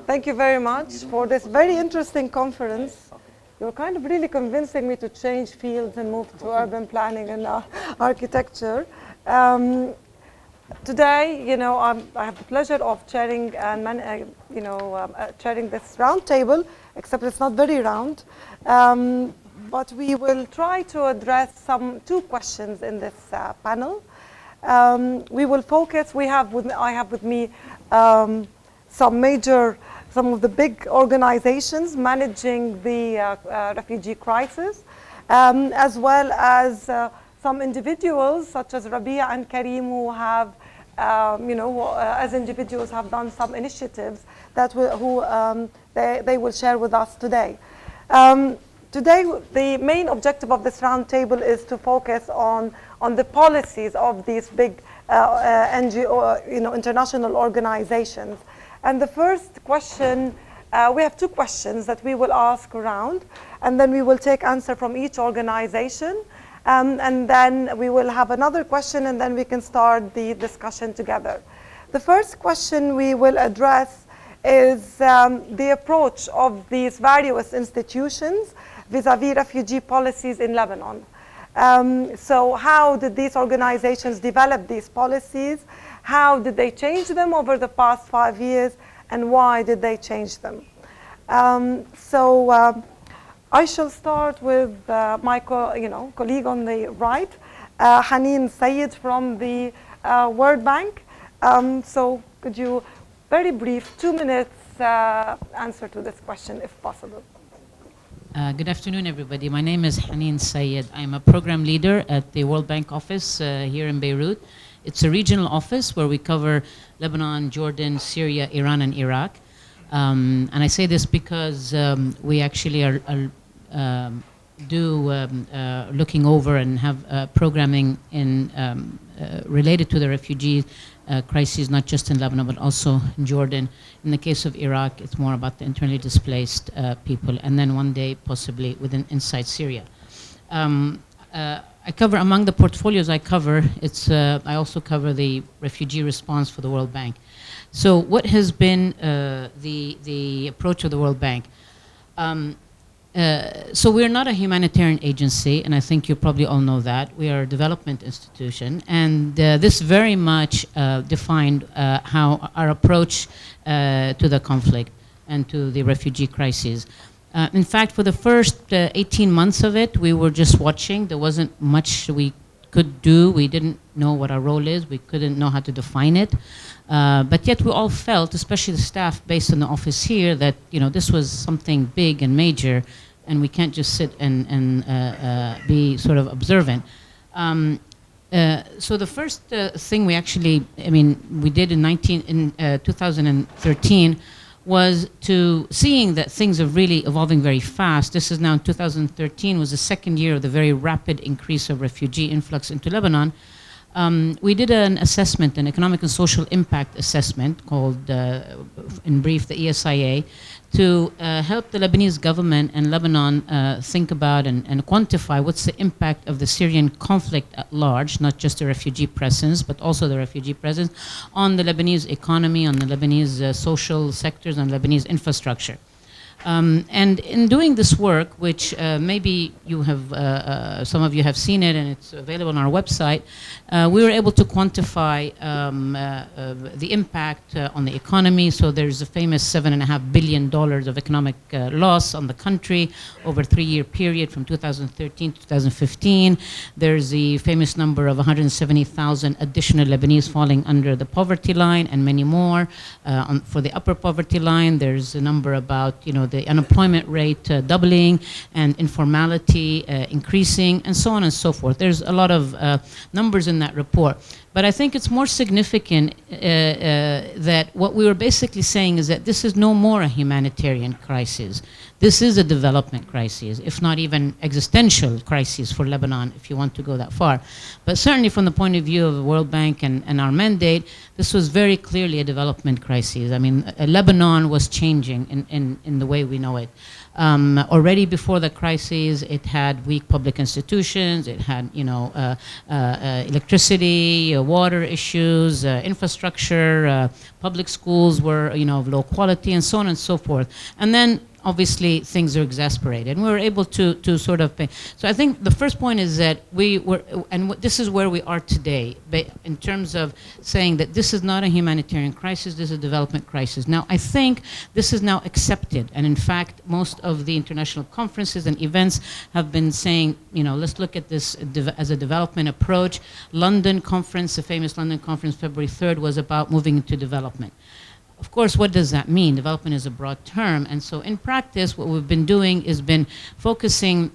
Thank you very much for this very interesting conference. You're kind of really convincing me to change fields and move to urban planning and architecture. Today, I have the pleasure of chairing chairing this roundtable, except it's not very round. But we will try to address two questions in this panel. We will focus. I have with me some of the big organizations managing the refugee crisis, as well as some individuals such as Rabia and Karim who have, as individuals have done some initiatives that they will share with us today. Today, the main objective of this roundtable is to focus on the policies of these big NGO, international organizations. And the first question, we have two questions that we will ask around, and then we will take answer from each organization. And then we will have another question, and then we can start the discussion together. The first question we will address is the approach of these various institutions vis-a-vis refugee policies in Lebanon. So how did these organizations develop these policies? How did they change them over the past 5 years? And why did they change them? I shall start with my colleague on the right, Haneen Sayed from the World Bank. So could you, very brief, 2 minutes answer to this question, if possible. Good afternoon, everybody. My name is Haneen Sayed. I'm a program leader at the World Bank office here in Beirut. It's a regional office where we cover Lebanon, Jordan, Syria, Iran, and Iraq. And I say this because we actually are looking over and have programming related to the refugee crises, not just in Lebanon, but also in Jordan. In the case of Iraq, it's more about the internally displaced people, and then one day, possibly, inside Syria. I cover, among the portfolios I cover, I also cover the refugee response for the World Bank. So what has been the approach of the World Bank? So we're not a humanitarian agency, and I think you probably all know that. We are a development institution, and this very much defined how our approach to the conflict and to the refugee crisis. In fact, for the first 18 months of it, we were just watching. There wasn't much we could do. We didn't know what our role is. We couldn't know how to define it. But yet we all felt, especially the staff based in the office here, that this was something big and major, and we can't just sit and be sort of observant. So the first thing we actually, we did in 2013 was to seeing that things are really evolving very fast. This is now in 2013, was the second year of the very rapid increase of refugee influx into Lebanon. We did an assessment, an economic and social impact assessment called, in brief, the ESIA, to help the Lebanese government and Lebanon think about and quantify what's the impact of the Syrian conflict at large, not just the refugee presence, but also the refugee presence, on the Lebanese economy, on the Lebanese social sectors, on Lebanese infrastructure. And in doing this work, which maybe you have, some of you have seen it and it's available on our website, we were able to quantify the impact on the economy. So there's a famous $7.5 billion of economic loss on the country over a 3-year period from 2013 to 2015. There's the famous number of 170,000 additional Lebanese falling under the poverty line, and many more. For the upper poverty line, there's a number about, the unemployment rate doubling and informality increasing, and so on and so forth. There's a lot of numbers in that report. But I think it's more significant that what we were basically saying is that this is no more a humanitarian crisis. This is a development crisis, if not even existential crisis for Lebanon, if you want to go that far. But certainly from the point of view of the World Bank and our mandate, this was very clearly a development crisis. Lebanon was changing in the way we know it. Already before the crisis, it had weak public institutions, it had, electricity, water issues, infrastructure, public schools were, of low quality, and so on and so forth. And then obviously things are exasperated, and we were able to sort of pay. So I think the first point is that we were, and this is where we are today, in terms of saying that this is not a humanitarian crisis, this is a development crisis. Now, I think this is now accepted, and in fact, most of the international conferences and events have been saying, let's look at this as a development approach. London conference, the famous London conference, February 3rd, was about moving into development. Of course, what does that mean? Development is a broad term, and so in practice, what we've been doing is been focusing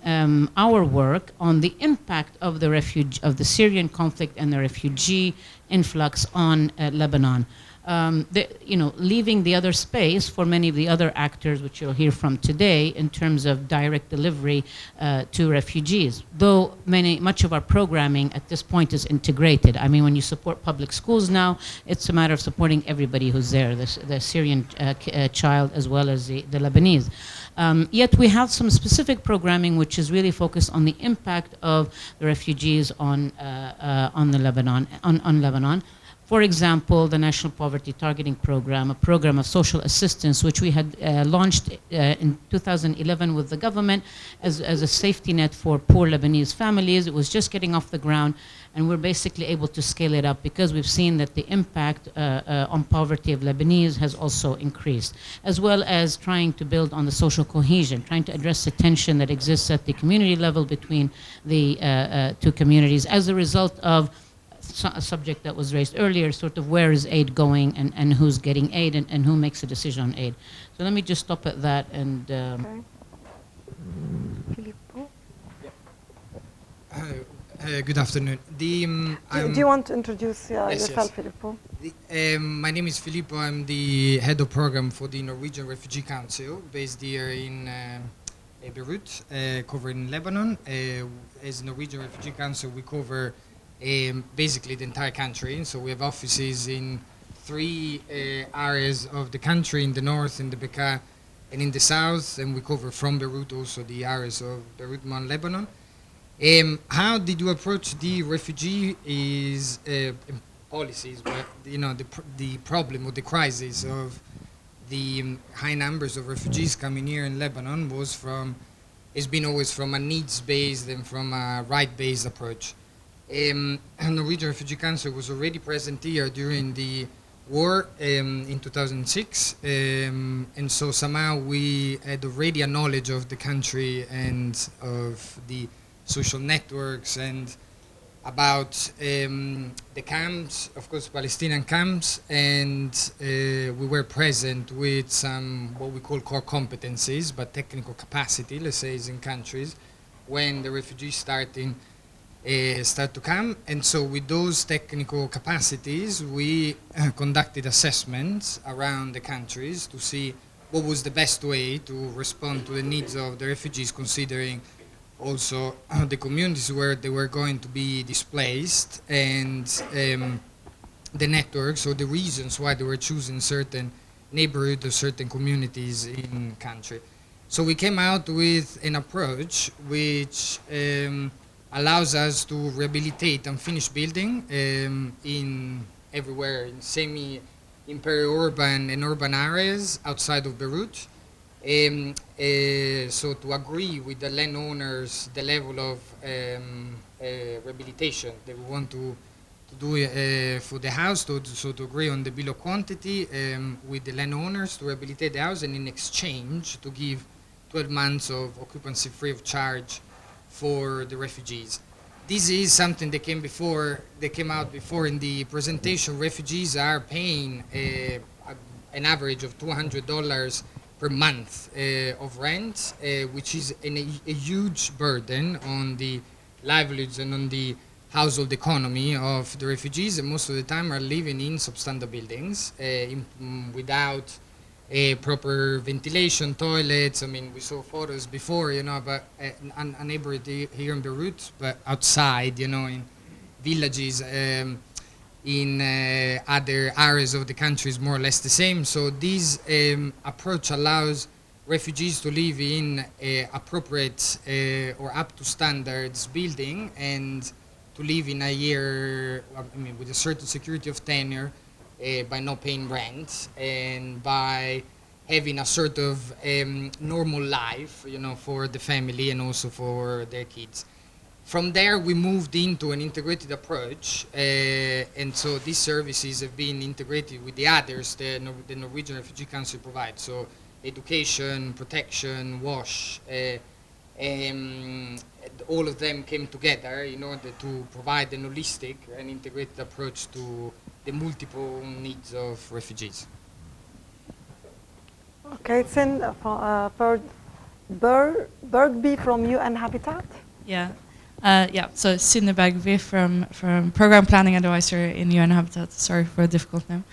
our work on the impact of the Syrian conflict and the refugee influx on Lebanon. Leaving the other space for many of the other actors, which you'll hear from today, in terms of direct delivery to refugees. Though much of our programming at this point is integrated. I mean, when you support public schools now, it's a matter of supporting everybody who's there, the Syrian child as well as the Lebanese. Yet we have some specific programming which is really focused on the impact of the refugees on Lebanon. For example, the National Poverty Targeting Program, a program of social assistance, which we had launched in 2011 with the government as a safety net for poor Lebanese families. It was just getting off the ground, and we're basically able to scale it up because we've seen that the impact on poverty of Lebanese has also increased, as well as trying to build on the social cohesion, trying to address the tension that exists at the community level between the two communities as a result of a subject that was raised earlier, sort of where is aid going and who's getting aid and who makes a decision on aid. So let me just stop at that and... Okay. Filippo? Good afternoon. Do you want to introduce yourself, yes. Filippo? My name is Filippo. I'm the head of program for the Norwegian Refugee Council, based here in Beirut, covering Lebanon. As Norwegian Refugee Council, we cover basically the entire country. So we have offices in 3 areas of the country, in the north, in the Bekaa, and in the south, and we cover from Beirut also the areas of Beirut, Mount Lebanon. How did you approach the refugee policies, but the problem or the crisis of the high numbers of refugees coming here in Lebanon has been always from a needs-based and from a right-based approach. Norwegian Refugee Council was already present here during the war in 2006, and so somehow we had already a knowledge of the country and of the social networks and about the camps, of course Palestinian camps, and we were present with some what we call core competencies, but technical capacity, let's say, is in countries when the refugees start to come. And so with those technical capacities, we conducted assessments around the countries to see what was the best way to respond to the needs of the refugees, considering also the communities where they were going to be displaced and the networks or the reasons why they were choosing certain neighborhoods or certain communities in country. So we came out with an approach which allows us to rehabilitate unfinished building in everywhere, in in peri-urban and urban areas outside of Beirut. So to agree with the landowners the level of rehabilitation that we want to do for the house, so to agree on the bill of quantity with the landowners to rehabilitate the house, and in exchange to give 12 months of occupancy free of charge for the refugees. This is something that came out before in the presentation. Refugees are paying an average of $200 per month of rent, which is a huge burden on the livelihoods and on the household economy of the refugees, and most of the time are living in substandard buildings without proper ventilation, toilets. I mean, we saw photos before, but a neighborhood here in Beirut, but outside, in villages, in other areas of the country is more or less the same. So this approach allows refugees to live in appropriate or up to standards building, and to live in a year, I mean, with a certain security of tenure, by not paying rent and by having a sort of normal life, you know, for the family and also for their kids. From there, we moved into an integrated approach, and so these services have been integrated with the others the Norwegian Refugee Council provides. So education, protection, wash, all of them came together in order to provide an holistic and integrated approach to the multiple needs of refugees. Okay, it's in Bergby from UN Habitat. Yeah. So Synne Bergby from Program Planning Advisor in UN Habitat. Sorry for a difficult name.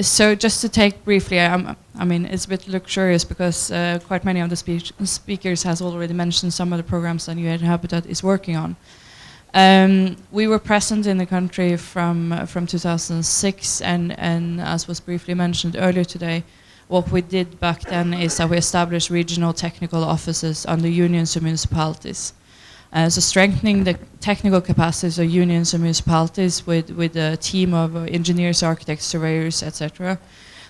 So just to take briefly, I mean, it's a bit luxurious because quite many of the speakers has already mentioned some of the programs that UN Habitat is working on. We were present in the country from 2006, and as was briefly mentioned earlier today, what we did back then is that we established regional technical offices under unions and municipalities. So strengthening the technical capacities of unions and municipalities with a team of engineers, architects, surveyors, etc.,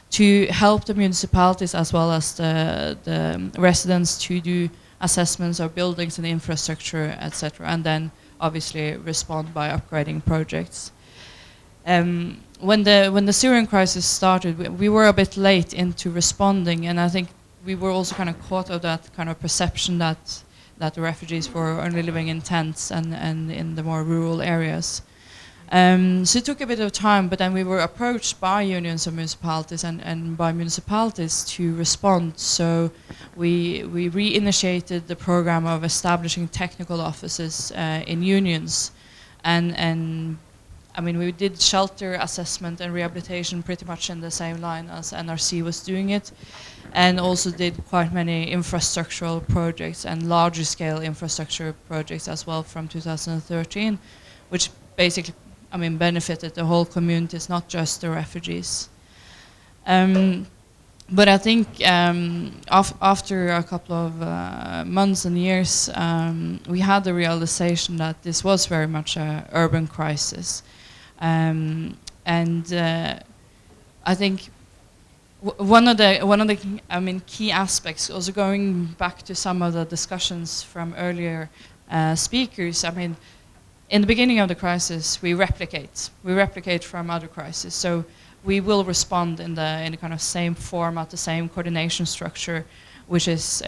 to help the municipalities as well as the residents to do assessments of buildings and infrastructure, etc., and then obviously respond by upgrading projects. When the Syrian crisis started, we were a bit late into responding, and I think we were also kind of caught of that kind of perception that the refugees were only living in tents and in the more rural areas. So it took a bit of time, but then we were approached by unions and municipalities and by municipalities to respond. So we reinitiated the program of establishing technical offices in unions, and I mean, we did shelter assessment and rehabilitation pretty much in the same line as NRC was doing it, and also did quite many infrastructural projects and larger scale infrastructure projects as well from 2013, which basically, I mean, benefited the whole communities, not just the refugees. But I think after a couple of months and years, we had the realization that this was very much an urban crisis. And I think one of the I mean, key aspects, also going back to some of the discussions from earlier speakers, I mean, in the beginning of the crisis, we replicate from other crises. So we will respond in the kind of same format, the same coordination structure, which is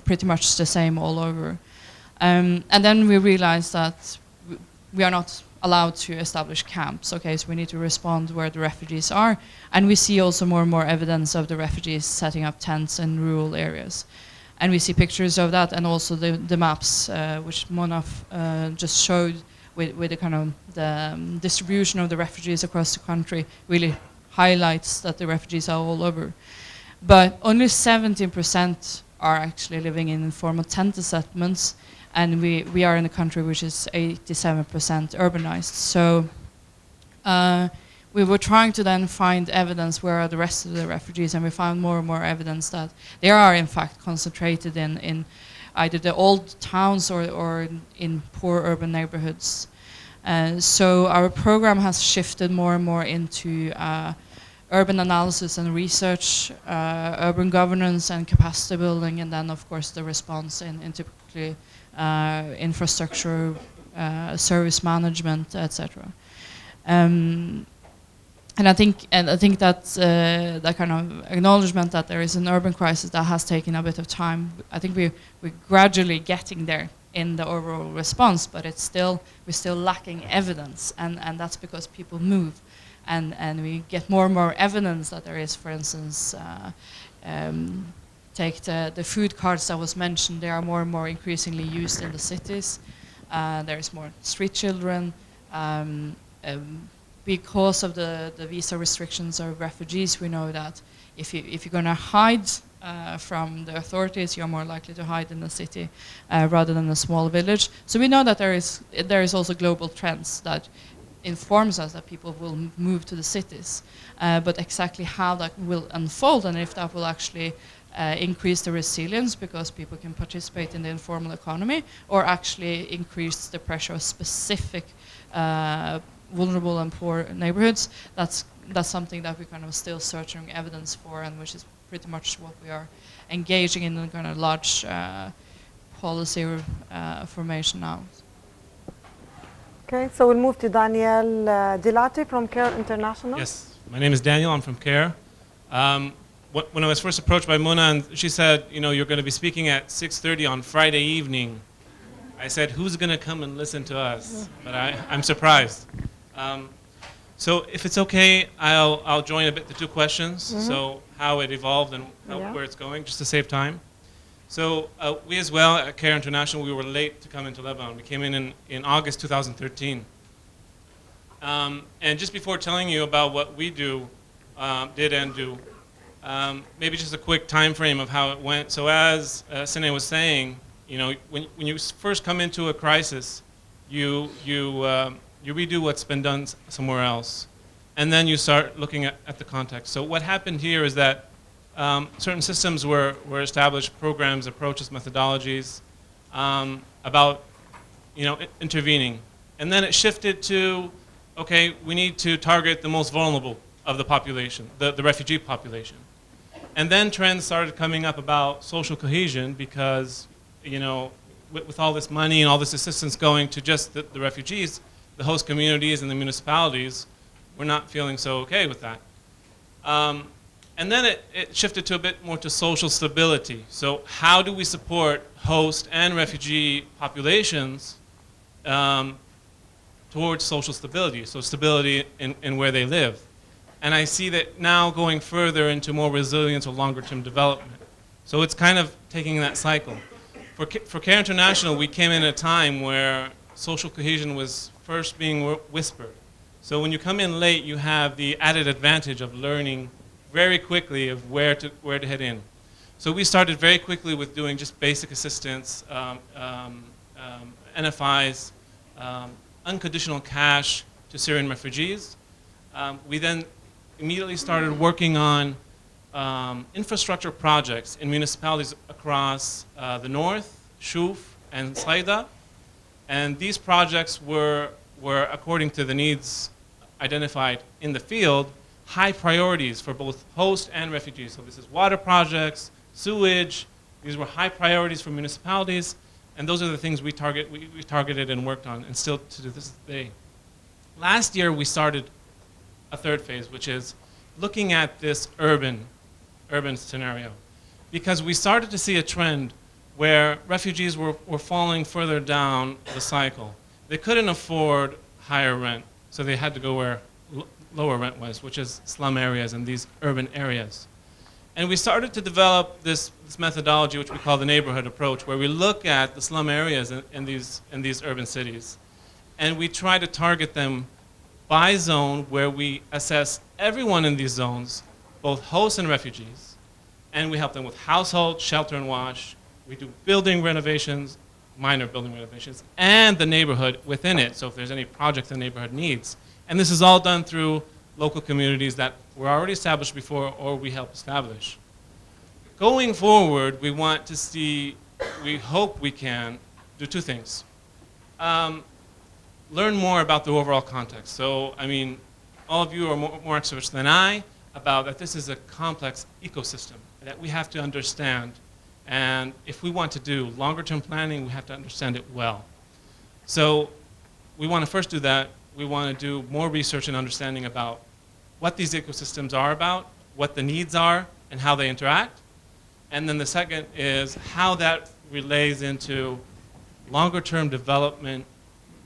pretty much the same all over. And then we realized that we are not allowed to establish camps. Okay, so we need to respond where the refugees are, and we see also more and more evidence of the refugees setting up tents in rural areas, and we see pictures of that, and also the maps which Mona just showed with the kind of the distribution of the refugees across the country really highlights that the refugees are all over, but only 17% are actually living in informal tent settlements. And we are in a country which is 87% urbanized. So we were trying to then find evidence where are the rest of the refugees, and we found more and more evidence that they are in fact concentrated in either the old towns or in poor urban neighborhoods. So our program has shifted more and more into urban analysis and research, urban governance and capacity building, and then of course the response in typically infrastructure, service management, etc. And I think that that kind of acknowledgement that there is an urban crisis that has taken a bit of time. I think we're gradually getting there in the overall response, but we're still lacking evidence, and that's because people move, and we get more and more evidence that there is, for instance. Take the food cards that was mentioned, they are more and more increasingly used in the cities. There is more street children. Because of the visa restrictions of refugees, we know that if you're going to hide from the authorities, you're more likely to hide in the city rather than a small village. So we know that there is also global trends that informs us that people will move to the cities. But exactly how that will unfold and if that will actually increase the resilience because people can participate in the informal economy, or actually increase the pressure of specific vulnerable and poor neighborhoods, that's something that we're kind of still searching evidence for, and which is pretty much what we are engaging in a kind of large policy formation now. Okay, so we'll move to Daniel Dilati from CARE International. Yes, my name is Daniel. I'm from CARE. When I was first approached by Muna and she said, you know, you're going to be speaking at 6:30 on Friday evening, I said, who's going to come and listen to us? But I'm surprised. So if it's okay, I'll join a bit the two questions. So how it evolved and where it's going, just to save time. So we as well at CARE International, we were late to come into Lebanon. We came in August 2013. And just before telling you about what we do, did and do, maybe just a quick time frame of how it went. So as Sine was saying, you know, when you first come into a crisis, you redo what's been done somewhere else, and then you start looking at the context. So what happened here is that certain systems were established, programs, approaches, methodologies about, you know, intervening, and then it shifted to, okay, we need to target the most vulnerable of the population, the refugee population. And then trends started coming up about social cohesion because, you know, with all this money and all this assistance going to just the refugees, the host communities and the municipalities were not feeling so okay with that. And then it shifted to a bit more to social stability. So how do we support host and refugee populations towards social stability, so stability in where they live. And I see that now going further into more resilience or longer term development. So it's kind of taking that cycle. For CARE International, we came in at a time where social cohesion was first being whispered. So when you come in late, you have the added advantage of learning very quickly of where to head in. So we started very quickly with doing just basic assistance, NFIs, unconditional cash to Syrian refugees. We then immediately started working on infrastructure projects in municipalities across the north, Shuf and Saida. And these projects were according to the needs identified in the field, high priorities for both host and refugees. So this is water projects, sewage. These were high priorities for municipalities. And those are the things we targeted and worked on, and still to this day. Last year, we started a third phase, which is looking at this urban scenario. Because we started to see a trend where refugees were falling further down the cycle. They couldn't afford higher rent, so they had to go where lower rent was, which is slum areas and these urban areas. And we started to develop this methodology, which we call the neighborhood approach, where we look at the slum areas in these urban cities. And we try to target them by zone, where we assess everyone in these zones, both hosts and refugees. And we help them with household, shelter and wash. We do building renovations, minor building renovations, and the neighborhood within it. So if there's any project the neighborhood needs. And this is all done through local communities that were already established before or we help establish. Going forward, we want to see, we hope we can do two things. Learn more about the overall context. So, I mean, all of you are more experts than I about that this is a complex ecosystem that we have to understand. And if we want to do longer term planning, we have to understand it well. So we want to first do that. We want to do more research and understanding about what these ecosystems are about, what the needs are, and how they interact. And then the second is how that relays into longer term development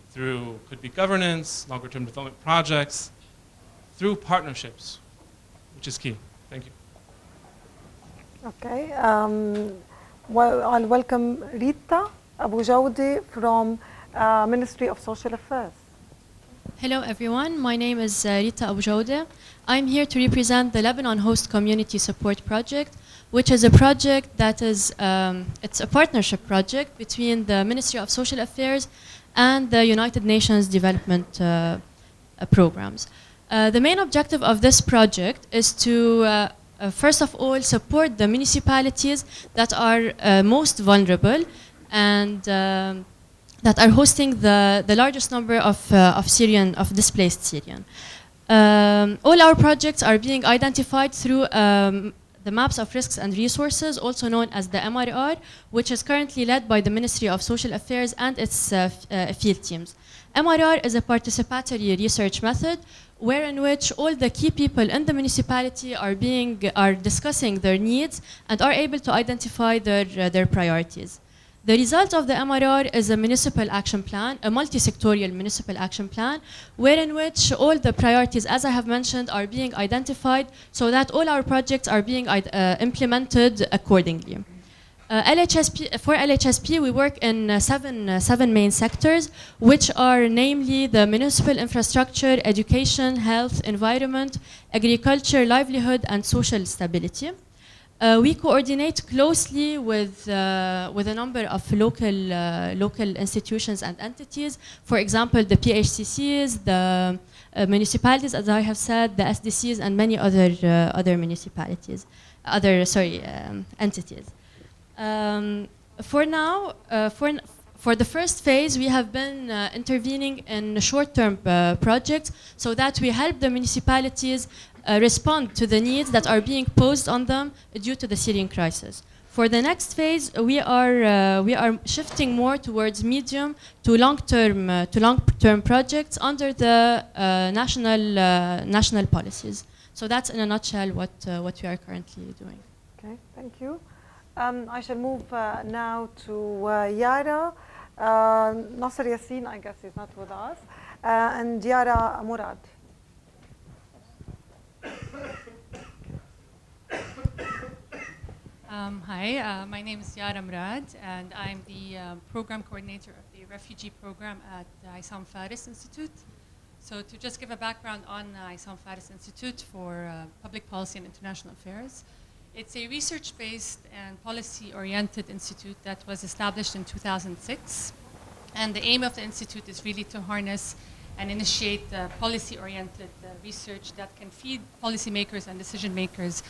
through, could be governance, longer term development projects, through partnerships, which is key. Thank you. Okay. Well, I'll welcome Rita Abu Jawdi from Ministry of Social Affairs. Hello everyone, my name is Rita Abu Jawdi. I'm here to represent the Lebanon Host Community Support Project, which is a project that is, it's a partnership project between the Ministry of Social Affairs and the United Nations Development programs. The main objective of this project is to first of all support the municipalities that are most vulnerable and that are hosting the largest number of displaced Syrian. All our projects are being identified through the Maps of Risks and Resources, also known as the MRR, which is currently led by the Ministry of Social Affairs and its field teams. MRR is a participatory research method wherein which all the key people in the municipality are discussing their needs and are able to identify their priorities. The result of the MRR is a municipal action plan, a multi-sectorial municipal action plan, wherein which all the priorities, as I have mentioned, are being identified so that all our projects are being implemented accordingly. For LHSP, we work in seven main sectors, which are namely the municipal infrastructure, education, health, environment, agriculture, livelihood, and social stability. We coordinate closely with a number of local institutions and entities. For example, the PHCCs, the municipalities, as I have said, the SDCs, and many other municipalities, entities. For now, for the first phase, we have been intervening in short-term projects so that we help the municipalities respond to the needs that are being posed on them due to the Syrian crisis. For the next phase, we are shifting more towards medium to long-term projects under the national policies. So that's in a nutshell what we are currently doing. Okay, thank you. I shall move now to Yara. Nasser Yassin, I guess, is not with us, and Yara Murad. Hi, my name is Yara Murad, and I'm the program coordinator of the Refugee program at the Isam Faris Institute. So to just give a background on the Isam Faris Institute for Public Policy and International Affairs, it's a research-based and policy-oriented institute that was established in 2006. And the aim of the institute is really to harness and initiate policy-oriented research that can feed policymakers and decision-makers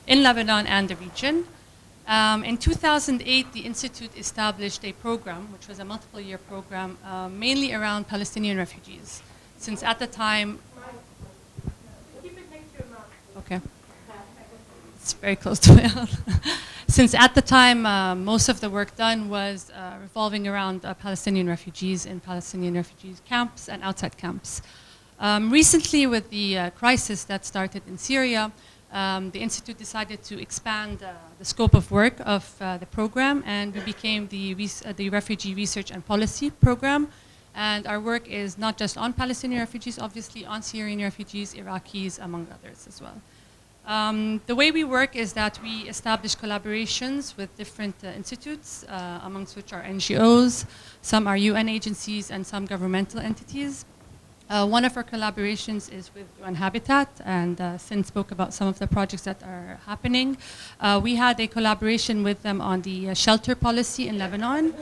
in Lebanon and the region. In 2008, the institute established a program, which was a multiple-year program, mainly around Palestinian refugees. Since at the time... Okay. It's very close to my mouth. Since at the time, most of the work done was revolving around Palestinian refugees in Palestinian refugees camps and outside camps. Recently, with the crisis that started in Syria, the Institute decided to expand the scope of work of the program, and we became the Refugee Research and Policy Program. And our work is not just on Palestinian refugees, obviously on Syrian refugees, Iraqis, among others as well. The way we work is that we establish collaborations with different institutes, amongst which are NGOs, some are UN agencies, and some governmental entities. One of our collaborations is with UN Habitat, and Sin spoke about some of the projects that are happening. We had a collaboration with them on the shelter policy in Lebanon.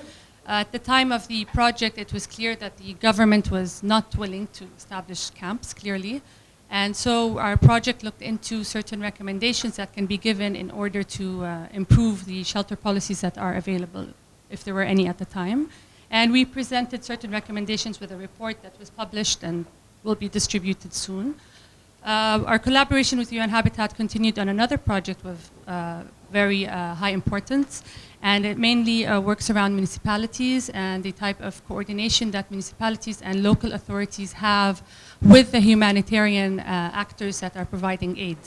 At the time of the project, it was clear that the government was not willing to establish camps, clearly. And so our project looked into certain recommendations that can be given in order to improve the shelter policies that are available, if there were any at the time. And we presented certain recommendations with a report that was published and will be distributed soon. Our collaboration with UN Habitat continued on another project with very high importance, and it mainly works around municipalities and the type of coordination that municipalities and local authorities have with the humanitarian actors that are providing aid.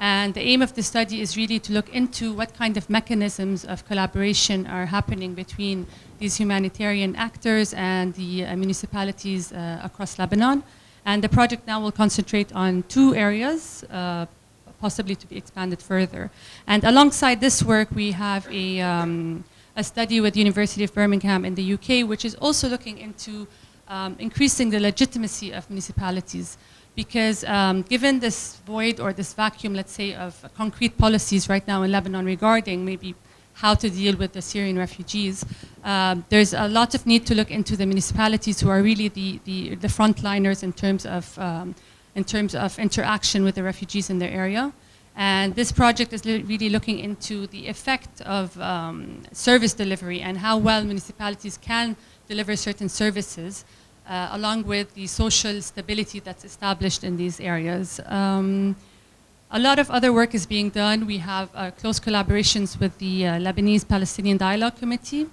And the aim of the study is really to look into what kind of mechanisms of collaboration are happening between these humanitarian actors and the municipalities across Lebanon. And the project now will concentrate on two areas, possibly to be expanded further. And alongside this work, we have a study with the University of Birmingham in the UK, which is also looking into increasing the legitimacy of municipalities. Because given this void or this vacuum, let's say, of concrete policies right now in Lebanon regarding maybe how to deal with the Syrian refugees. There's a lot of need to look into the municipalities who are really the frontliners in terms of interaction with the refugees in their area. And this project is really looking into the effect of service delivery and how well municipalities can deliver certain services, along with the social stability that's established in these areas. A lot of other work is being done. We have close collaborations with the Lebanese-Palestinian Dialogue Committee,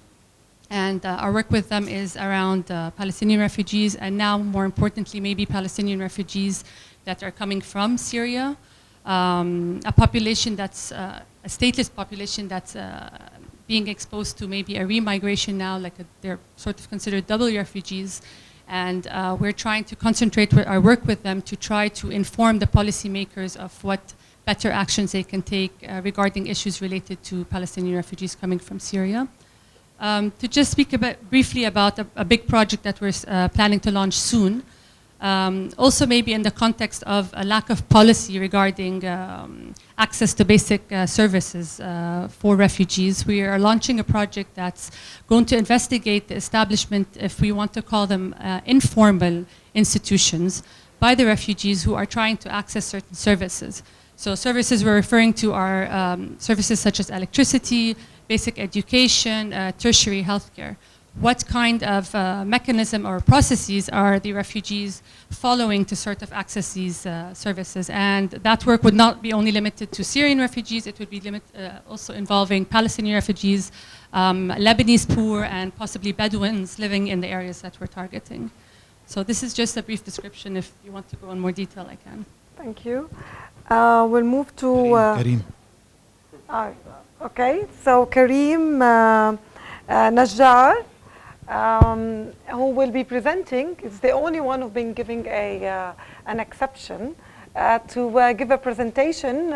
and our work with them is around Palestinian refugees, and now more importantly maybe Palestinian refugees that are coming from Syria, a population that's a stateless population that's being exposed to maybe a remigration now, like they're sort of considered double refugees. And we're trying to concentrate our work with them to try to inform the policymakers of what better actions they can take regarding issues related to Palestinian refugees coming from Syria. To just speak briefly about a big project that we're planning to launch soon. Also maybe in the context of a lack of policy regarding access to basic services for refugees. We are launching a project that's going to investigate the establishment, if we want to call them informal institutions, by the refugees who are trying to access certain services. So services we're referring to are services such as electricity, basic education, tertiary healthcare. What kind of mechanism or processes are the refugees following to sort of access these services? And that work would not be only limited to Syrian refugees, it would be also involving Palestinian refugees, Lebanese poor, and possibly Bedouins living in the areas that we're targeting. So this is just a brief description. If you want to go in more detail, I can. Thank you. We'll move to... Karim. Okay, so Karim Najjar, who will be presenting, is the only one who's been giving an exception to give a presentation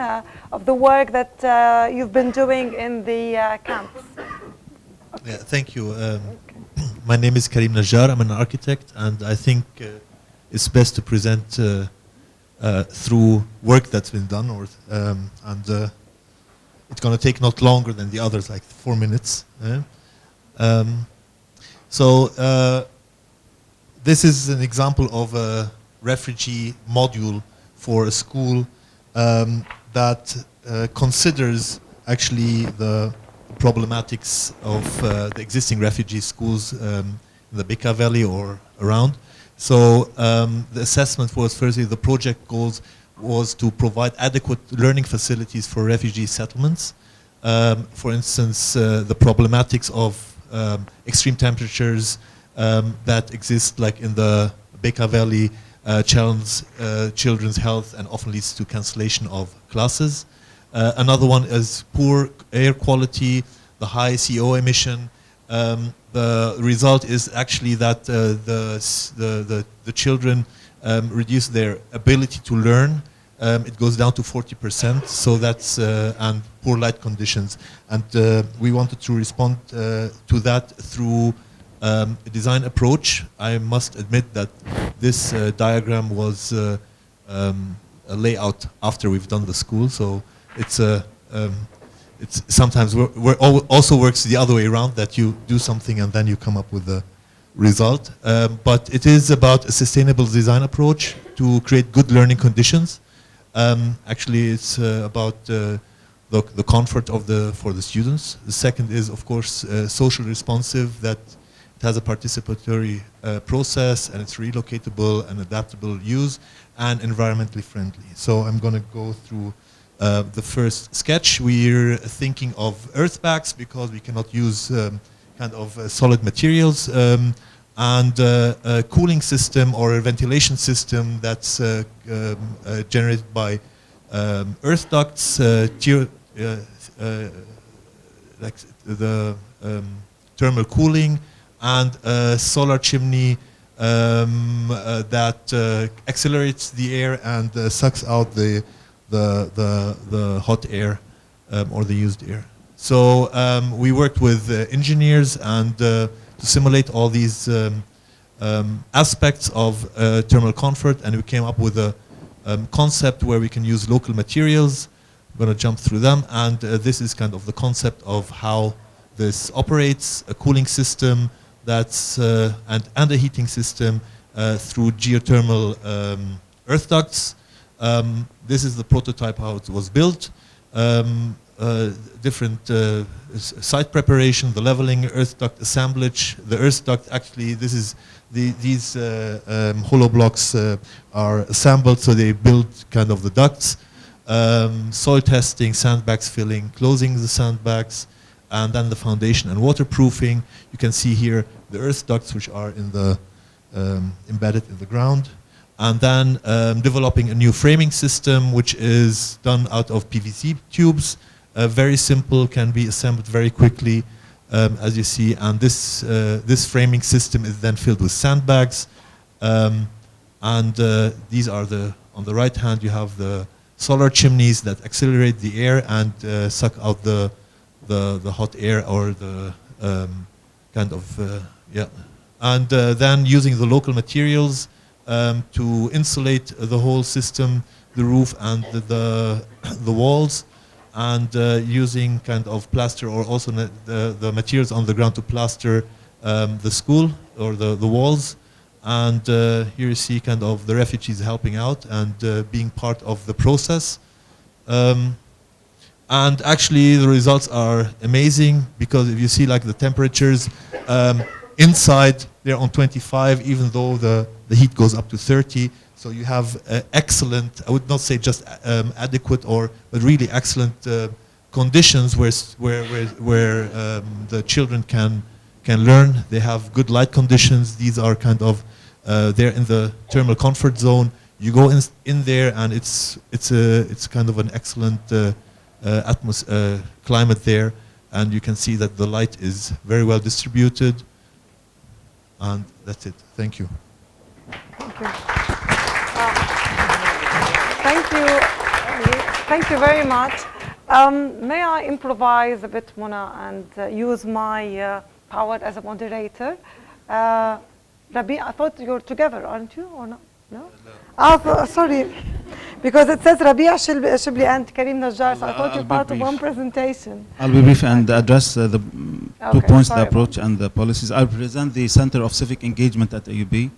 of the work that you've been doing in the camps. Yeah, thank you. My name is Karim Najjar. I'm an architect, and I think it's best to present through work that's been done, and it's going to take not longer than the others, like 4 minutes. So this is an example of a refugee module for a school that considers actually the problematics of the existing refugee schools in the Bekaa Valley or around. So the assessment was, firstly, the project goals was to provide adequate learning facilities for refugee settlements. For instance, the problematics of extreme temperatures that exist, like in the Bekaa Valley, challenge children's health and often leads to cancellation of classes. Another one is poor air quality, the high CO emission. The result is actually that the children reduce their ability to learn. It goes down to 40%, so that's and poor light conditions. And we wanted to respond to that through a design approach. I must admit that this diagram was a layout after we've done the school, so it's sometimes also works the other way around, that you do something and then you come up with the result. But it is about a sustainable design approach to create good learning conditions. Actually, it's about the comfort for the students. The second is, of course, social responsive, that it has a participatory process, and it's relocatable and adaptable use, and environmentally friendly. So I'm going to go through the first sketch. We're thinking of earth bags because we cannot use kind of solid materials, and a cooling system or a ventilation system that's generated by earth ducts, like the thermal cooling, and a solar chimney that accelerates the air and sucks out the hot air or the used air. So we worked with engineers and to simulate all these aspects of thermal comfort, and we came up with a concept where we can use local materials, going to jump through them. And this is kind of the concept of how this operates, a cooling system that's, and a heating system through geothermal earth ducts. This is the prototype how it was built. Different site preparation, the leveling, earth duct assemblage. The earth duct, actually, this is these hollow blocks are assembled, so they build kind of the ducts. Soil testing, sandbags filling, closing the sandbags, and then the foundation and waterproofing. You can see here the earth ducts, which are in the embedded in the ground. And then developing a new framing system, which is done out of PVC tubes. Very simple, can be assembled very quickly, as you see. And this framing system is then filled with sandbags. These are on the right hand, you have the solar chimneys that accelerate the air and suck out the hot air, or the kind of, yeah. And then using the local materials to insulate the whole system, the roof and the walls, and using kind of plaster, or also the materials on the ground to plaster the school or the walls. And here you see kind of the refugees helping out and being part of the process. And actually the results are amazing, because if you see like the temperatures inside, they're on 25, even though the heat goes up to 30. So you have excellent, I would not say just adequate, but really excellent conditions where the children can learn. They have good light conditions. These are kind of, they're in the thermal comfort zone. You go in there, and it's kind of an excellent climate there, and you can see that the light is very well distributed. And that's it. Thank you. Thank you. Thank you. Thank you very much. May I improvise a bit, Mona, and use my power as a moderator? Rabi, I thought you were together, aren't you, or not? No? Sorry. Because it says Rabia Shibli and Karim Najjar, so I thought you're part of one presentation. I'll be brief and address the 2 points, the approach and the policies. I'll present the Center of Civic Engagement at AUB.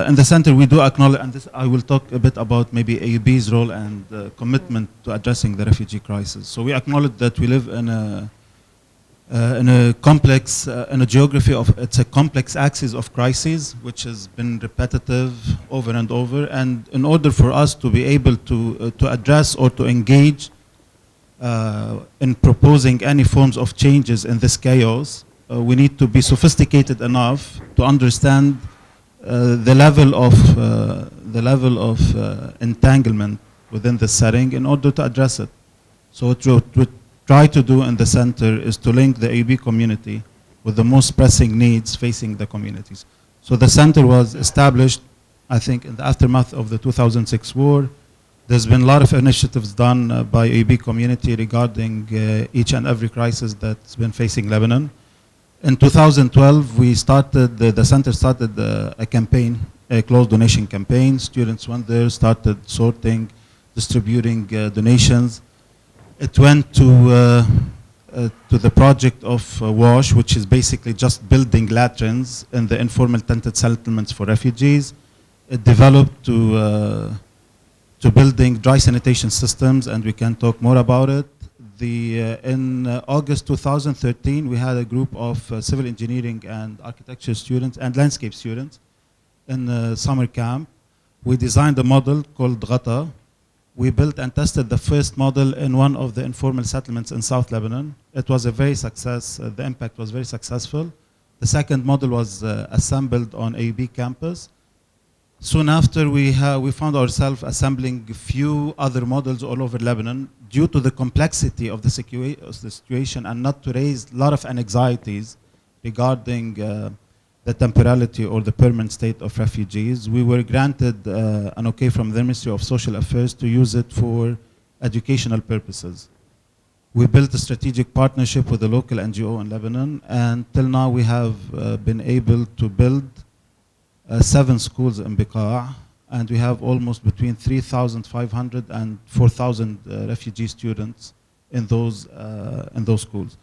In the center, we do acknowledge, and this, I will talk a bit about maybe AUB's role and commitment to addressing the refugee crisis. So we acknowledge that we live in a complex, in a geography of, it's a complex axis of crises, which has been repetitive over and over. And in order for us to be able to address or to engage in proposing any forms of changes in this chaos, we need to be sophisticated enough to understand the level of entanglement within the setting in order to address it. So what we try to do in the center is to link the AUB community with the most pressing needs facing the communities. So the center was established, I think, in the aftermath of the 2006 war. There's been a lot of initiatives done by AUB community regarding each and every crisis that's been facing Lebanon. In 2012, we started, the center started a campaign, a closed donation campaign. Students went there, started sorting, distributing donations. It went to the project of WASH, which is basically just building latrines in the informal tented settlements for refugees. It developed to building dry sanitation systems, and we can talk more about it. In August 2013, we had a group of civil engineering and architecture students and landscape students in a summer camp. We designed a model called Ghata. We built and tested the first model in one of the informal settlements in South Lebanon. It was a very success. The impact was very successful. The second model was assembled on AUB campus. Soon after, we found ourselves assembling a few other models all over Lebanon due to the complexity of the situation, and not to raise a lot of anxieties regarding the temporality or the permanent state of refugees. We were granted an okay from the Ministry of Social Affairs to use it for educational purposes. We built a strategic partnership with a local NGO in Lebanon, and till now we have been able to build 7 schools in Bekaa, and we have almost between 3,500 and 4,000 refugee students in those schools.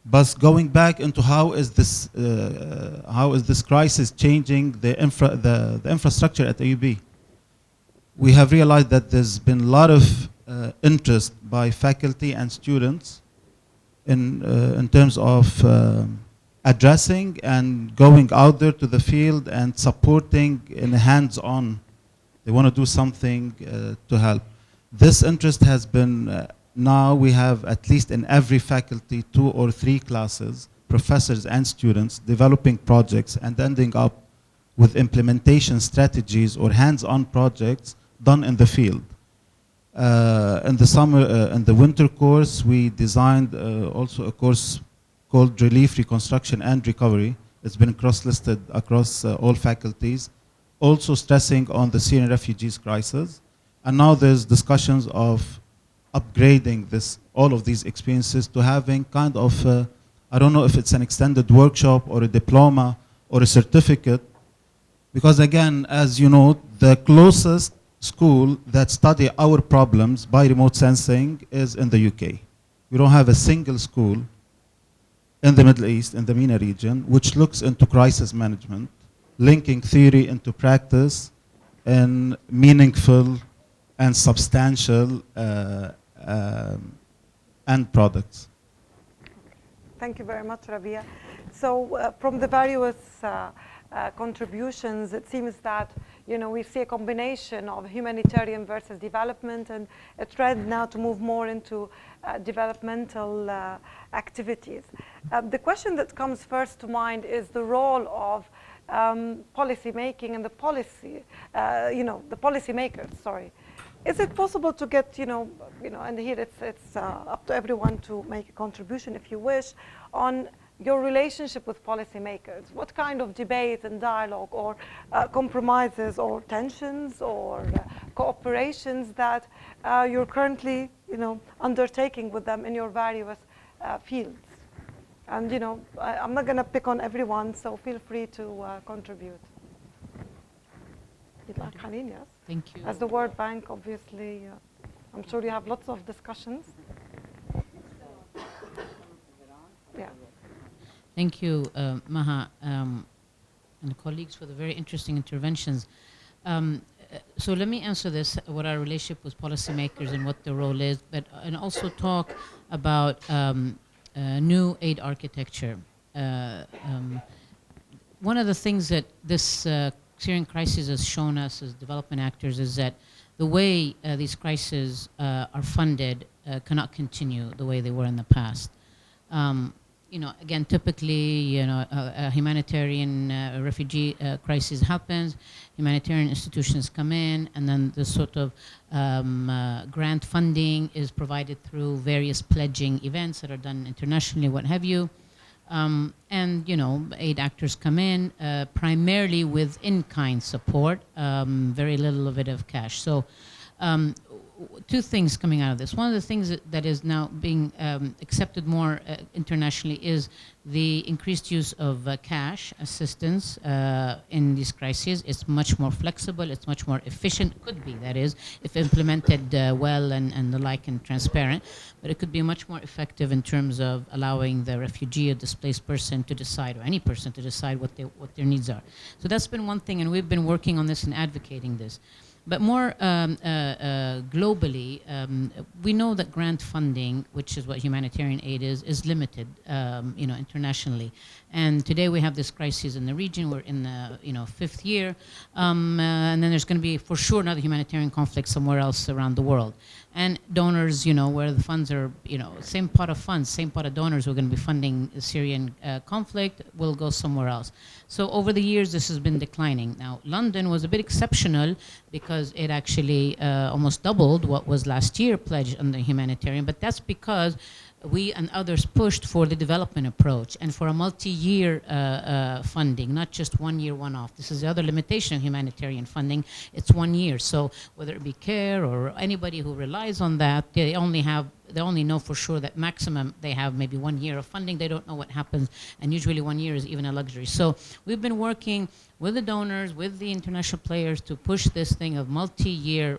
But going back into how is this crisis changing the infrastructure at AUB? We have realized that there's been a lot of interest by faculty and students in terms of addressing and going out there to the field and supporting in hands-on. They want to do something to help. This interest has been, now we have at least in every faculty 2 or 3 classes, professors and students developing projects and ending up with implementation strategies or hands-on projects done in the field. In the winter course, we designed also a course called Relief, Reconstruction and Recovery. It's been cross-listed across all faculties, also stressing on the Syrian refugees crisis. And now there's discussions of upgrading all of these experiences to having kind of, I don't know if it's an extended workshop or a diploma or a certificate, because again, as you know, the closest school that study our problems by remote sensing is in the UK. We don't have a single school in the Middle East, in the MENA region, which looks into crisis management, linking theory into practice in meaningful and substantial end products. Thank you very much, Rabia. So from the various contributions, it seems that we see a combination of humanitarian versus development, and a trend now to move more into developmental activities. The question that comes first to mind is the role of policy making and the policy, the policy makers. Sorry, is it possible to get, and here it's up to everyone to make a contribution if you wish, on your relationship with policymakers? What kind of debate and dialogue or compromises or tensions or cooperations that you're currently, undertaking with them in your various fields? And, I'm not going to pick on everyone, so feel free to contribute. Yes? Thank you. As the World Bank, obviously, I'm sure you have lots of discussions. Yeah. Thank you, Maha, and colleagues for the very interesting interventions. So let me answer this, what our relationship with policymakers and what the role is, and also talk about new aid architecture. One of the things that this Syrian crisis has shown us as development actors is that the way these crises are funded cannot continue the way they were in the past. Again, typically, a humanitarian refugee crisis happens, humanitarian institutions come in, and then the sort of grant funding is provided through various pledging events that are done internationally, what have you. And, aid actors come in, primarily with in-kind support, very little of it of cash. So, two things coming out of this. One of the things that is now being accepted more internationally is the increased use of cash assistance in these crises. It's much more flexible, it's much more efficient, could be, that is, if implemented well and the like and transparent, but it could be much more effective in terms of allowing the refugee or displaced person to decide, or any person to decide what their needs are. So that's been one thing, and we've been working on this and advocating this. But more globally, we know that grant funding, which is what humanitarian aid is limited, internationally. And today we have this crisis in the region. We're in the 5th year, and then there's going to be for sure another humanitarian conflict somewhere else around the world. And donors, where the funds are, same pot of funds, same pot of donors who are going to be funding the Syrian conflict will go somewhere else. So over the years, this has been declining. Now, London was a bit exceptional because it actually almost doubled what was last year pledged under humanitarian, but that's because we and others pushed for the development approach and for a multi-year funding, not just 1 year, one-off. This is the other limitation of humanitarian funding. It's 1 year. So whether it be CARE or anybody who relies on that, they only know for sure that maximum they have maybe 1 year of funding. They don't know what happens, and usually 1 year is even a luxury. So we've been working with the donors, with the international players to push this thing of multi-year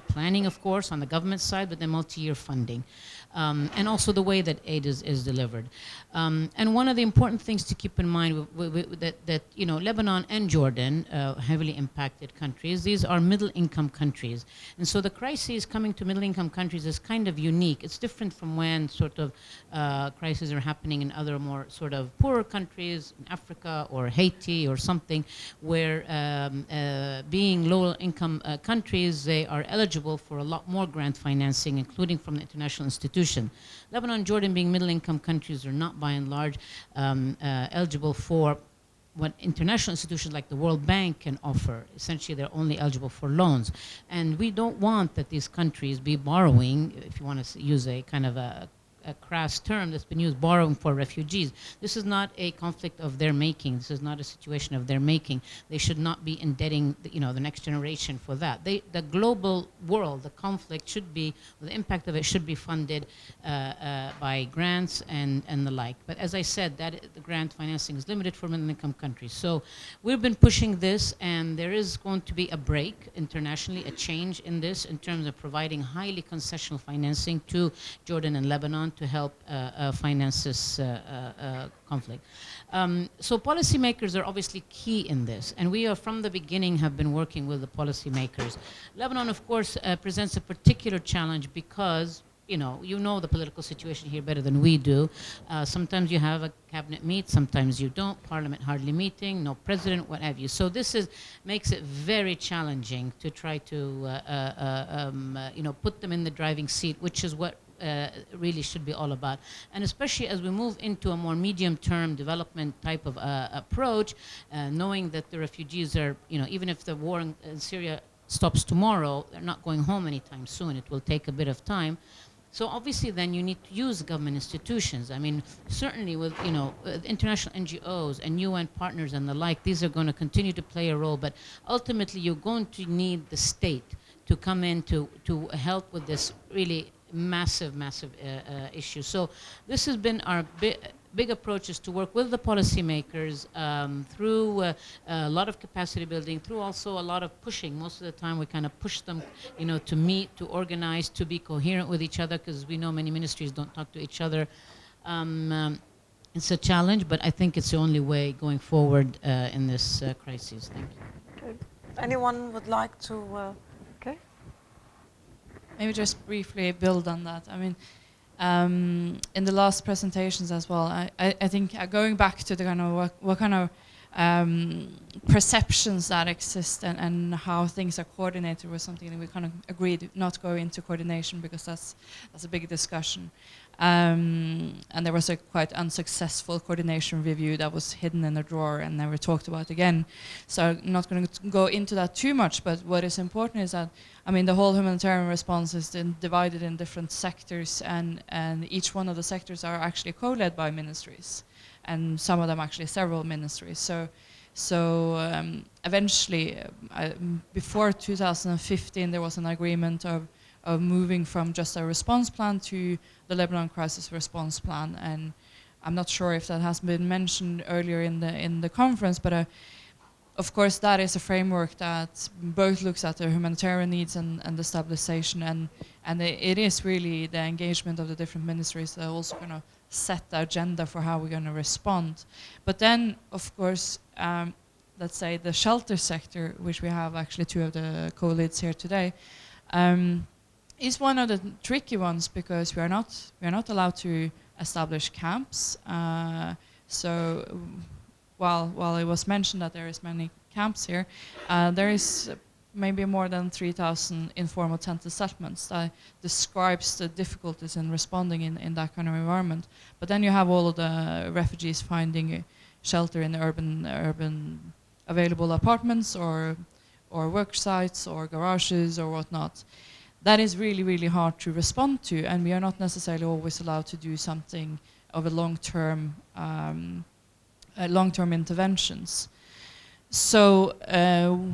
planning, of course, on the government side, but then multi-year funding. And also the way that aid is delivered. And one of the important things to keep in mind that you know, Lebanon and Jordan, heavily impacted countries, these are middle-income countries. And so the crises coming to middle-income countries is kind of unique. It's different from when sort of crises are happening in other more sort of poorer countries, in Africa or Haiti or something, where being low-income countries, they are eligible for a lot more grant financing, including from the international institutions. Lebanon and Jordan, being middle-income countries, are not by and large eligible for what international institutions like the World Bank can offer. Essentially, they're only eligible for loans. And we don't want that these countries be borrowing, if you want to use a kind of a crass term that's been used, borrowing for refugees. This is not a conflict of their making. This is not a situation of their making. They should not be indebting the next generation for that. The global world, the conflict should be, the impact of it should be funded by grants and the like. But as I said, the grant financing is limited for middle-income countries. So we've been pushing this, and there is going to be a break internationally, a change in this in terms of providing highly concessional financing to Jordan and Lebanon to help finance this conflict. So policymakers are obviously key in this, and we are from the beginning have been working with the policymakers. Lebanon, of course, presents a particular challenge because you know the political situation here better than we do. Sometimes you have a cabinet meet, sometimes you don't, parliament hardly meeting, no president, what have you. So this makes it very challenging to try to put them in the driving seat, which is what really should be all about. And especially as we move into a more medium-term development type of approach, knowing that the refugees are, even if the war in Syria stops tomorrow, they're not going home anytime soon. It will take a bit of time. So obviously then you need to use government institutions. I mean, certainly with, international NGOs and UN partners and the like, these are going to continue to play a role, but ultimately you're going to need the state to come in to help with this really massive issue. So this has been our big approach, is to work with the policymakers through a lot of capacity building, through also a lot of pushing. Most of the time we kind of push them, to meet, to organize, to be coherent with each other, because we know many ministries don't talk to each other. It's a challenge, but I think it's the only way going forward in this crisis. Thank you. Okay. Anyone would like to? Okay. Maybe just briefly build on that. I mean, in the last presentations as well, I think going back to the kind of what kind of perceptions that exist and how things are coordinated was something that we kind of agreed not go into coordination, because that's a big discussion. And there was a quite unsuccessful coordination review that was hidden in a drawer and never talked about again. So I'm not going to go into that too much, but what is important is that, I mean, the whole humanitarian response is then divided in different sectors, and each one of the sectors are actually co-led by ministries, and some of them actually several ministries. So eventually, before 2015, there was an agreement of moving from just a response plan to the Lebanon crisis response plan, and I'm not sure if that has been mentioned earlier in the conference, but of course that is a framework that both looks at the humanitarian needs and the stabilization, and it is really the engagement of the different ministries that are also going to set the agenda for how we're going to respond. But then, of course, let's say the shelter sector, which we have actually two of the co-leads here today, is one of the tricky ones, because we are not allowed to establish camps. So while it was mentioned that there is many camps here, there is maybe more than 3,000 informal tented settlements. That describes the difficulties in responding in that kind of environment. But then you have all of the refugees finding shelter in the urban available apartments or work sites or garages or whatnot. That is really, really hard to respond to, and we are not necessarily always allowed to do something of a long-term interventions. So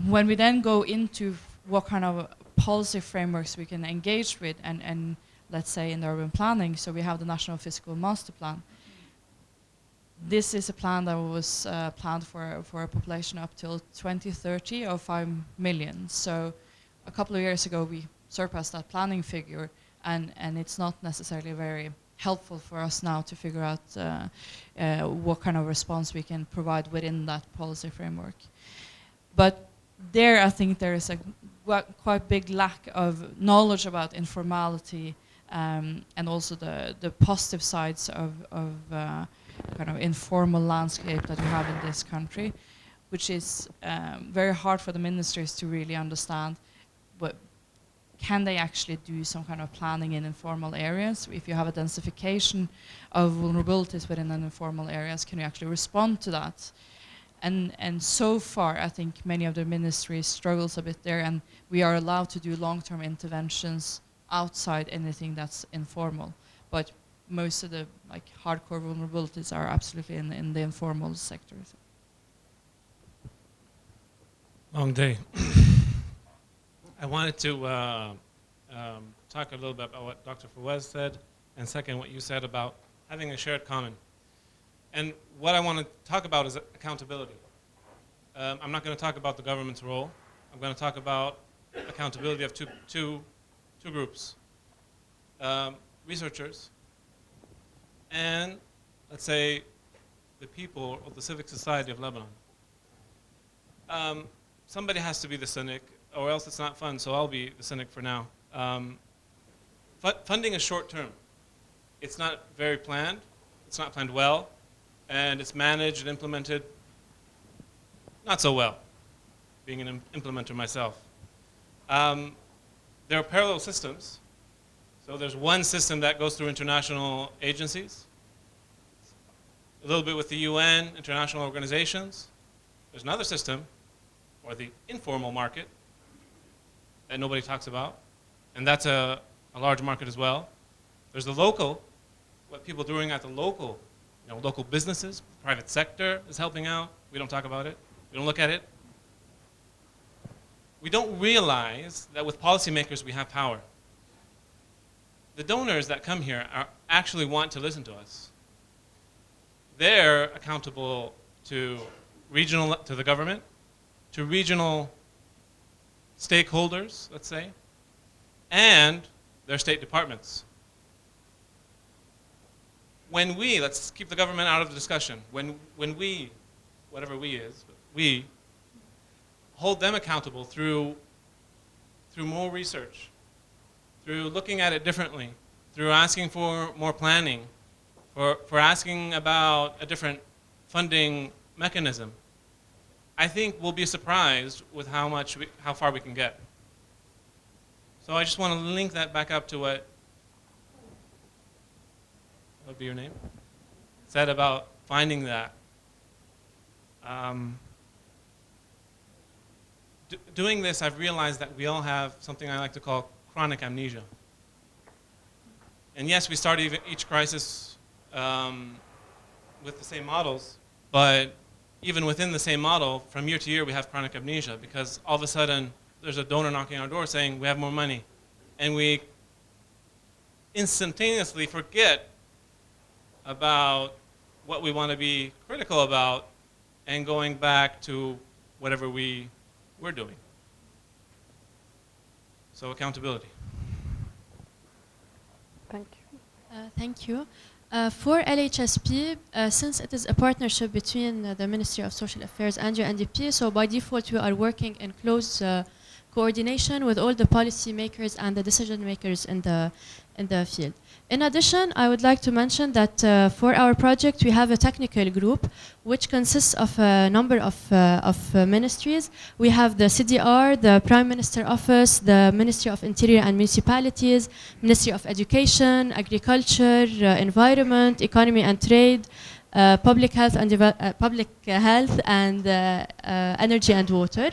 when we then go into what kind of policy frameworks we can engage with, and let's say in the urban planning, so we have the National Physical Master Plan. this is a plan that was planned for a population up till 2030 of 5 million. So a couple of years ago we surpassed that planning figure, and it's not necessarily very helpful for us now to figure out what kind of response we can provide within that policy framework. But there I think there is a quite big lack of knowledge about informality, and also the positive sides of kind of informal landscape that we have in this country, which is very hard for the ministries to really understand. But can they actually do some kind of planning in informal areas? If you have a densification of vulnerabilities within an informal areas, can you actually respond to that? And so far, I think many of the ministries struggles a bit there, and we are allowed to do long-term interventions outside anything that's informal. But most of the hardcore vulnerabilities are absolutely in the informal sectors. Long day. I wanted to talk a little bit about what Dr. Fawaz said, and second, what you said about having a shared common. And what I want to talk about is accountability. I'm not going to talk about the government's role. I'm going to talk about accountability of two groups. Researchers and, let's say, the people of the civic society of Lebanon. Somebody has to be the cynic, or else it's not fun, so I'll be the cynic for now. Funding is short term. It's not very planned. It's not planned well. And it's managed and implemented not so well, being an implementer myself. There are parallel systems. So there's one system that goes through international agencies, a little bit with the UN, international organizations. There's another system, or the informal market, that nobody talks about, and that's a large market as well. There's the local, what people are doing at the local, local businesses, private sector is helping out. We don't talk about it. We don't look at it. We don't realize that with policymakers we have power. The donors that come here actually want to listen to us. They're accountable to the government, to regional stakeholders, let's say, and their state departments. When we, let's keep the government out of the discussion, when we, whatever we is, we hold them accountable through more research, through looking at it differently, through asking for more planning, for asking about a different funding mechanism, I think we'll be surprised with how far we can get. So I just want to link that back up to what would be your name? Said about finding that. Doing this, I've realized that we all have something I like to call chronic amnesia. And yes, we start each crisis with the same models, but even within the same model, from year to year, we have chronic amnesia because all of a sudden, there's a donor knocking on our door saying, we have more money. And we instantaneously forget about what we want to be critical about and going back to whatever we're doing. So accountability. Thank you. Thank you. For LHSP, since it is a partnership between the Ministry of Social Affairs and UNDP, so by default we are working in close coordination with all the policy makers and the decision makers in the field. In addition, I would like to mention that for our project we have a technical group which consists of a number of ministries. We have the CDR, the Prime Minister Office, the Ministry of Interior and Municipalities, Ministry of Education, Agriculture, Environment, Economy and Trade, Public Health and Energy and Water.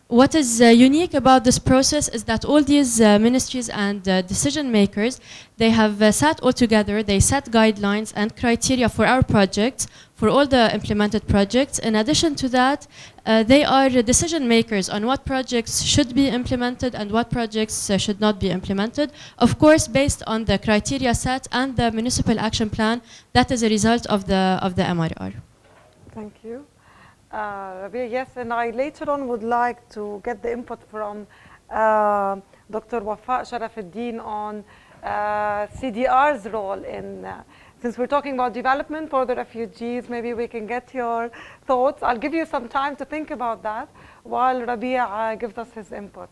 what is unique about this process is that all these ministries and decision makers, they have sat all together, they set guidelines and criteria for our projects, for all the implemented projects. In addition to that, they are decision makers on what projects should be implemented and what projects should not be implemented. Of course, based on the criteria set and the municipal action plan that is a result of the MRR. Thank you. Rabia, yes, and I later on would like to get the input from Dr. Wafa Sharafuddin on CDR's role in, since we're talking about development for the refugees, maybe we can get your thoughts. I'll give you some time to think about that while Rabia gives us his input.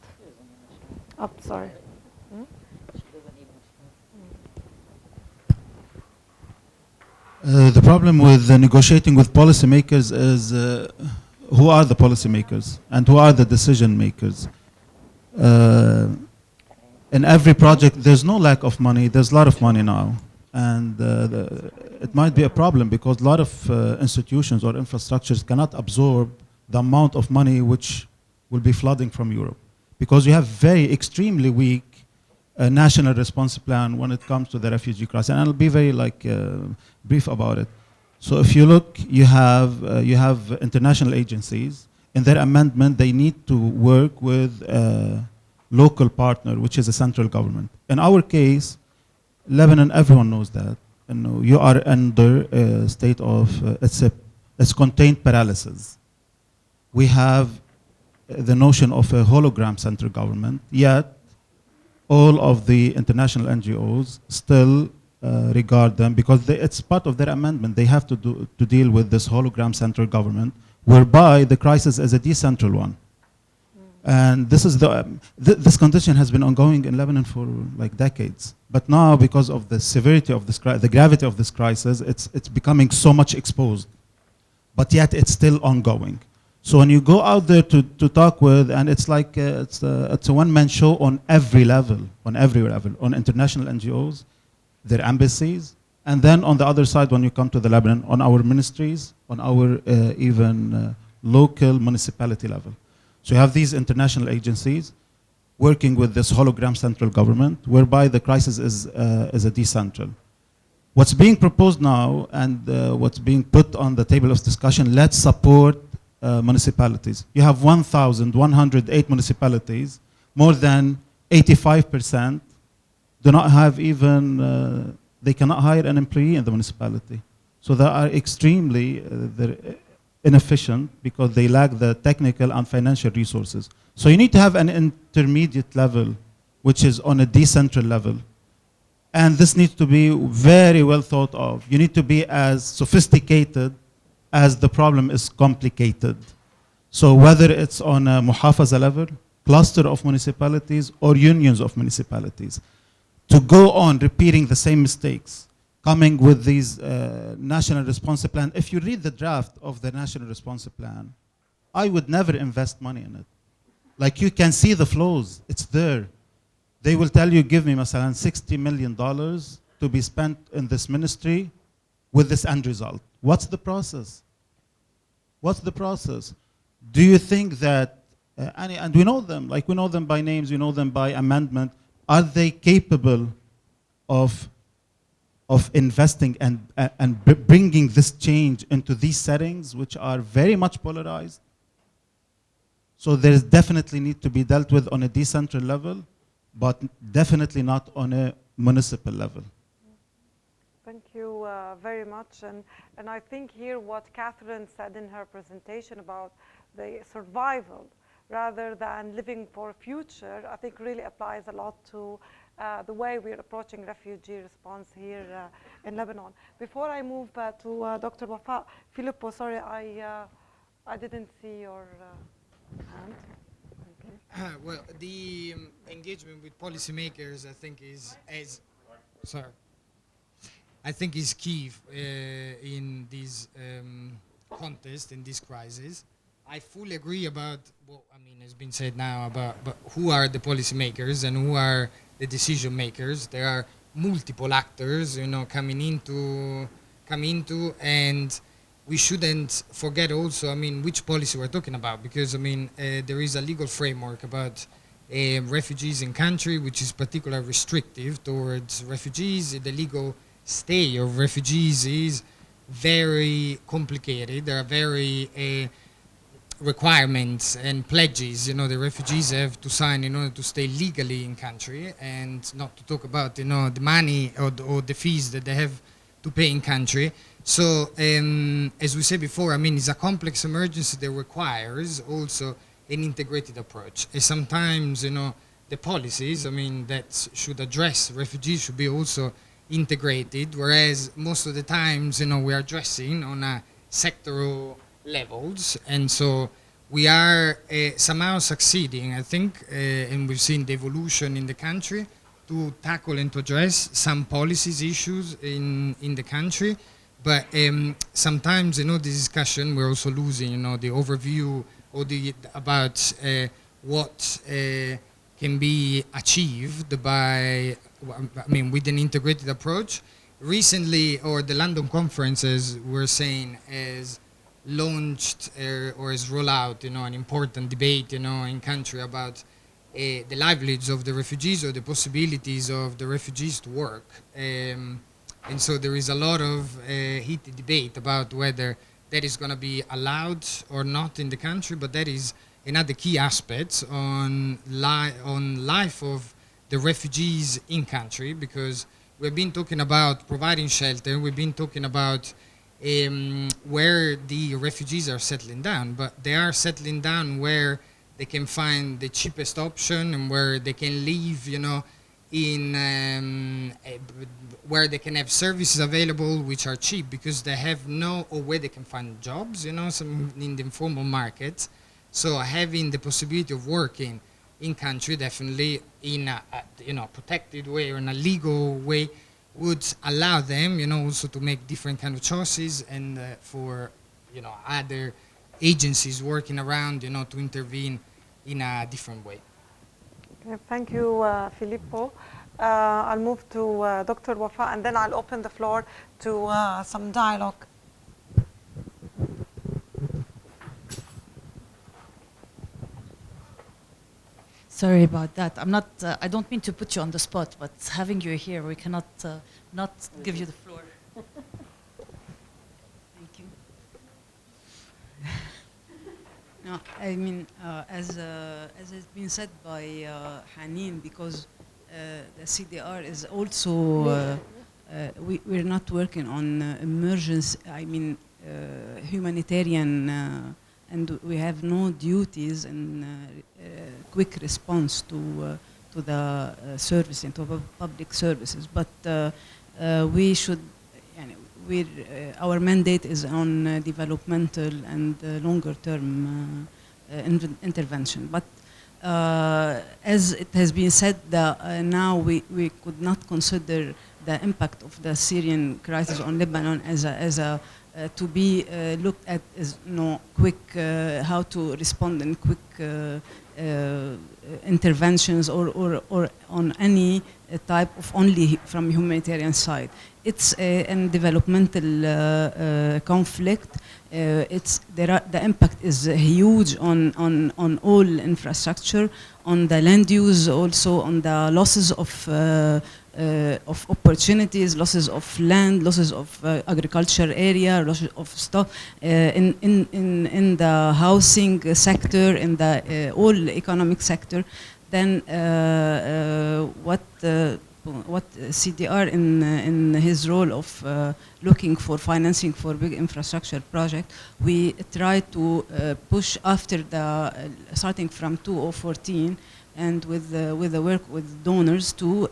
Oh, sorry. The problem with negotiating with policymakers is who are the policymakers and who are the decision makers. In every project, there's no lack of money. There's a lot of money now. And it might be a problem because a lot of institutions or infrastructures cannot absorb the amount of money which will be flooding from Europe. Because you have very extremely weak national response plan when it comes to the refugee crisis. And I'll be very brief about it. So if you look, you have international agencies. In their amendment, they need to work with a local partner, which is a central government. In our case, Lebanon, everyone knows that. You are under a state of, it's contained paralysis. We have the notion of a hologram central government, yet all of the international NGOs still regard them, because it's part of their amendment. They have to deal with this hologram central government, whereby the crisis is a decentral one. And this is this condition has been ongoing in Lebanon for like decades. But now, because of the severity of this, the gravity of this crisis, it's becoming so much exposed. But yet it's still ongoing. So when you go out there to talk with, and it's like it's a one-man show on every level, on international NGOs, their embassies, and then on the other side, when you come to the Lebanon, on our ministries, on our even local municipality level. So you have these international agencies working with this hologram central government, whereby the crisis is a decentral. What's being proposed now and what's being put on the table of discussion, let's support municipalities. You have 1,108 municipalities, more than 85% do not have even, they cannot hire an employee in the municipality. So they are extremely inefficient because they lack the technical and financial resources. So you need to have an intermediate level, which is on a decentral level. And this needs to be very well thought of. You need to be as sophisticated as the problem is complicated. So whether it's on a muhafaza level, cluster of municipalities, or unions of municipalities, to go on repeating the same mistakes, coming with these national response plan. If you read the draft of the national response plan, I would never invest money in it. Like, you can see the flows, it's there. They will tell you, give me masalan $60 million to be spent in this ministry with this end result. What's the process? What's the process? Do you think that, and we know them, like we know them by names, we know them by amendment, are they capable of investing and bringing this change into these settings, which are very much polarized? So there definitely need to be dealt with on a decentral level, but definitely not on a municipal level. Thank you very much. And I think here what Catherine said in her presentation about the survival rather than living for future, I think really applies a lot to the way we're approaching refugee response here in Lebanon. Before I move to Dr. Wafa, Filippo, sorry, I didn't see your hand. Okay. Well, the engagement with policymakers, I think, is key in this contest, in this crisis. I fully agree about what has been said now about who are the policymakers and who are the decision makers. There are multiple actors, coming into, and we shouldn't forget also, I mean, which policy we're talking about, because, I mean, there is a legal framework about refugees in country, which is particularly restrictive towards refugees. The legal stay of refugees is very complicated. There are very requirements and pledges, you know, the refugees have to sign in order to stay legally in country, and not to talk about, you know, the money or the fees that they have to pay in country. So, as we said before, I mean, it's a complex emergency that requires also an integrated approach. And sometimes, you know, the policies, I mean, that should address refugees should be also integrated, whereas most of the times, you know, we are addressing on a sectoral levels, and so we are somehow succeeding, I think, and we've seen the evolution in the country to tackle and to address some policies issues in the country, but sometimes, you know, the discussion we're also losing, you know, the overview or about what can be achieved by, I mean, with an integrated approach. Recently, or the London conferences were saying as launched or has rolled out, you know, an important debate, you know, in country about the livelihoods of the refugees or the possibilities of the refugees to work. And so there is a lot of heated debate about whether that is going to be allowed or not in the country, but that is another key aspect on life of the refugees in country, because we've been talking about providing shelter, we've been talking about where the refugees are settling down, but they are settling down where they can find the cheapest option and where they can live, you know, in where they can have services available which are cheap, because they have or where they can find jobs, you know, some in the informal market. So having the possibility of working in country, definitely in a you know, protected way or in a legal way, would allow them, you know, also to make different kind of choices, and for, you know, other agencies working around, you know, to intervene in a different way. Okay, thank you, Filippo. I'll move to Dr. Wafa, and then I'll open the floor to some dialogue. Sorry about that. I'm not. I don't mean to put you on the spot, but having you here, we cannot not give you the floor. Thank you. No, I mean, as has been said by Haneen, because the CDR is also we're not working on emergency. I mean, humanitarian. And we have no duties and quick response to the service and to public services. But we should, our mandate is on developmental and longer term intervention. But as it has been said, now we could not consider the impact of the Syrian crisis on Lebanon as a to be looked at as quick, how to respond in quick interventions or on any type of only from humanitarian side. It's a developmental conflict. The impact is huge on all infrastructure, on the land use, also on the losses of opportunities, losses of land, losses of agriculture area, losses of stuff in the housing sector, in the all economic sector. Then what CDR in his role of looking for financing for big infrastructure project, we try to push after the starting from 2014. And with the work with donors to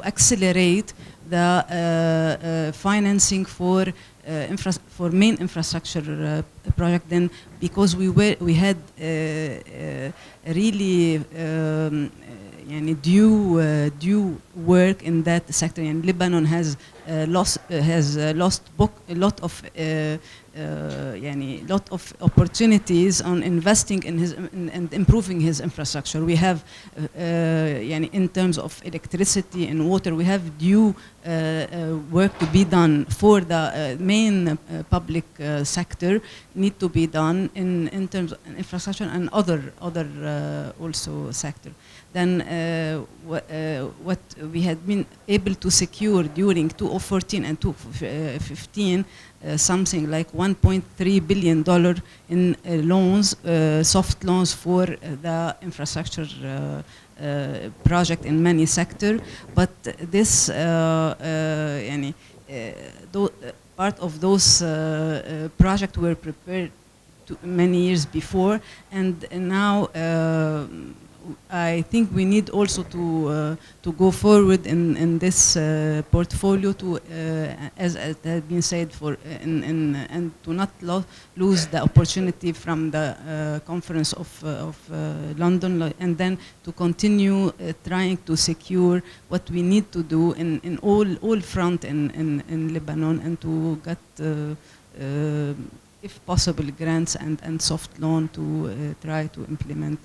accelerate the financing for main infrastructure project. Then because we had really due work in that sector. And Lebanon has lost a lot of opportunities on investing in his and improving his infrastructure. We have in terms of electricity and water, we have due work to be done for the main public sector, need to be done in terms of infrastructure and other also sector. Then what we had been able to secure during 2014 and 2015, something like $1.3 billion in loans, soft loans for the infrastructure project in many sectors. But this part of those projects were prepared many years before, and now I think we need also to go forward in this portfolio to, as it has been said, and to not lose the opportunity from the conference of London, and then to continue trying to secure what we need to do in all front in Lebanon, and to get if possible grants and soft loan to try to implement.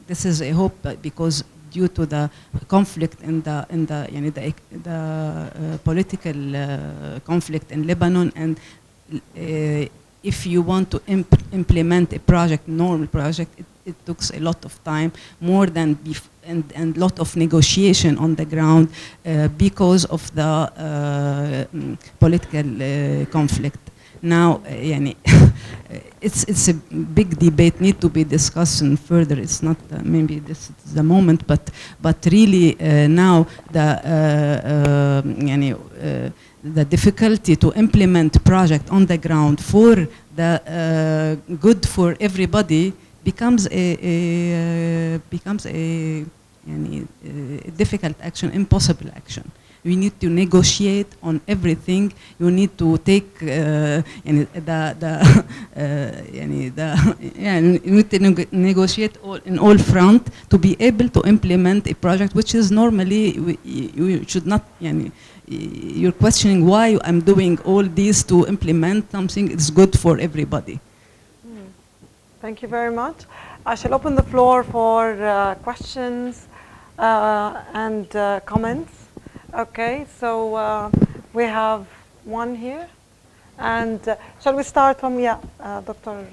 This is a hope, because due to the conflict in the political conflict in Lebanon, and if you want to implement a project, normal project, it takes a lot of time, more than and lot of negotiation on the ground because of the political conflict. Now, it's a big debate, need to be discussed and further. It's not maybe this is the moment, but really now the difficulty to implement project on the ground for the good for everybody becomes a difficult action, impossible action. We need to negotiate on everything. You need to take negotiate in all front to be able to implement a project, which is normally you should not. You're questioning why I'm doing all this to implement something. It's good for everybody. Thank you very much. I shall open the floor for questions and comments. Okay, so we have one here, and shall we start from Dr.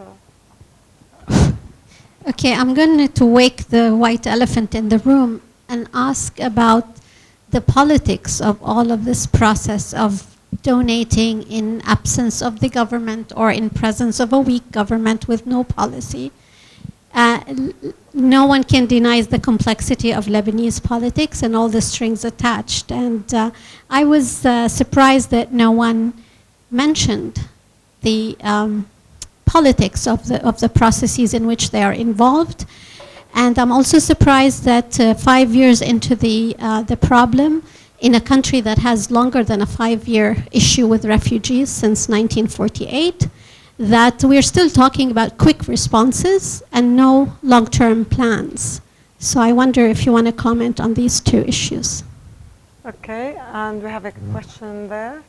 Okay, I'm going to wake the white elephant in the room and ask about the politics of all of this process of donating in absence of the government or in presence of a weak government with no policy. No one can deny the complexity of Lebanese politics and all the strings attached. And I was surprised that no one mentioned the politics of the processes in which they are involved. And I'm also surprised that 5 years into the problem, in a country that has longer than a 5-year issue with refugees since 1948, that we're still talking about quick responses and no long-term plans. So I wonder if you want to comment on these two issues. Okay, and we have a question there.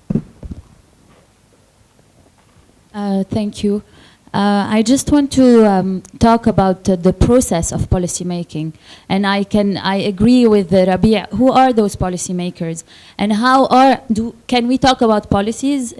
Thank you. I just want to talk about the process of policy making, and I agree with Rabia. Who are those policy makers, and can we talk about policies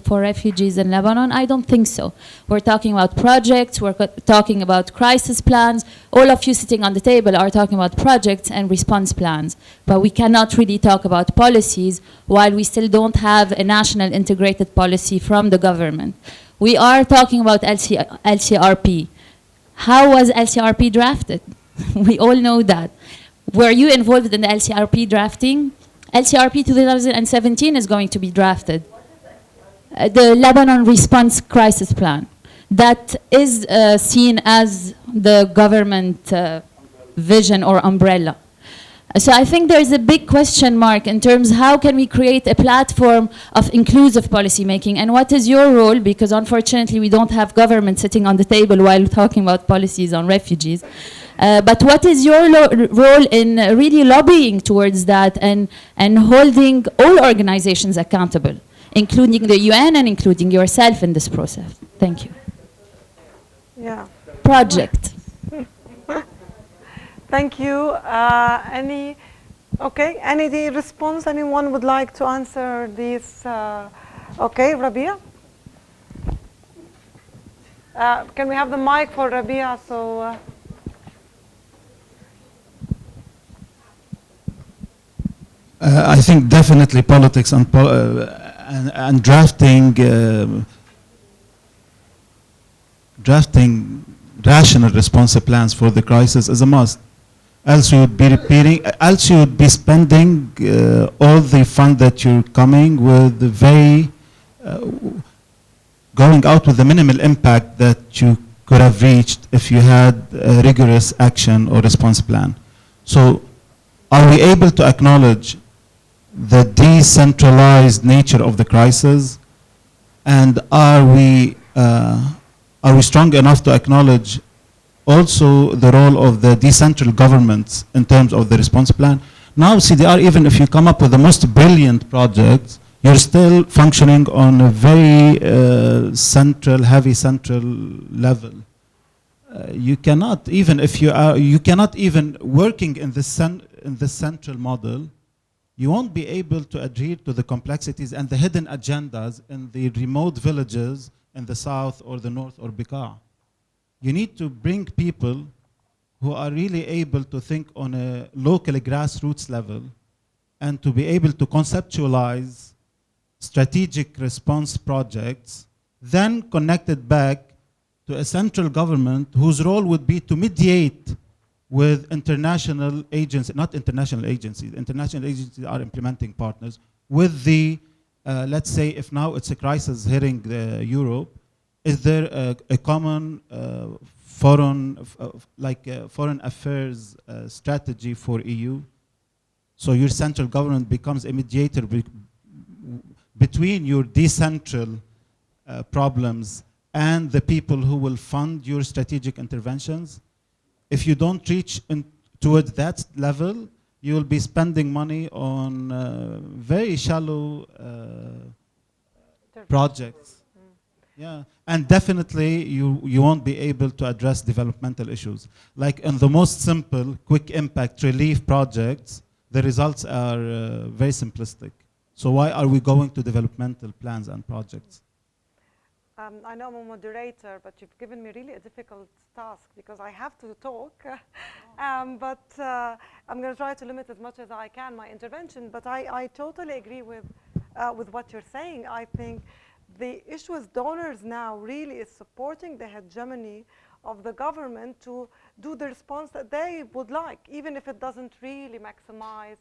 for refugees in Lebanon? I don't think so. We're talking about projects. We're talking about crisis plans. All of you sitting on the table are talking about projects and response plans, but we cannot really talk about policies while we still don't have a national integrated policy from the government. We are talking about LCRP. How was LCRP drafted? We all know that. Were you involved in the LCRP drafting? LCRP 2017 is going to be drafted. The Lebanon Response Crisis Plan. That is seen as the government vision or umbrella. So I think there's a big question mark in terms of how can we create a platform of inclusive policy making, and what is your role, because unfortunately we don't have government sitting on the table while talking about policies on refugees. But what is your role in really lobbying towards that and holding all organizations accountable, including the UN and including yourself in this process? Thank you. Yeah. Project. Thank you. Any response? Anyone would like to answer these? Okay, Rabia. Can we have the mic for Rabia? So. I think definitely politics and drafting rational response plans for the crisis is a must. Else you would be spending all the fund that you're coming with going out with the minimal impact that you could have reached if you had a rigorous action or response plan. So are we able to acknowledge the decentralized nature of the crisis, and are we strong enough to acknowledge also the role of the decentral governments in terms of the response plan? Now CDR, even if you come up with the most brilliant projects, you're still functioning on a very heavy central level. You cannot, even if you cannot even working in the central model, you won't be able to adhere to the complexities and the hidden agendas in the remote villages in the south or the north or Bekaa. You need to bring people who are really able to think on a local grassroots level and to be able to conceptualize strategic response projects, then connected back to a central government whose role would be to mediate with international agencies, not international agencies. International agencies are implementing partners with the, let's say, if now it's a crisis hitting Europe, is there a common foreign affairs strategy for EU? So your central government becomes a mediator between your decentral problems and the people who will fund your strategic interventions. If you don't reach towards that level, you will be spending money on very shallow projects. Yeah, and definitely you won't be able to address developmental issues. Like in the most simple, quick impact relief projects, the results are very simplistic. So why are we going to developmental plans and projects? I know I'm a moderator, but you've given me really a difficult task because I have to talk. But I'm going to try to limit as much as I can my intervention. But I totally agree with what you're saying. I think the issue with donors now really is supporting the hegemony of the government to do the response that they would like, even if it doesn't really maximize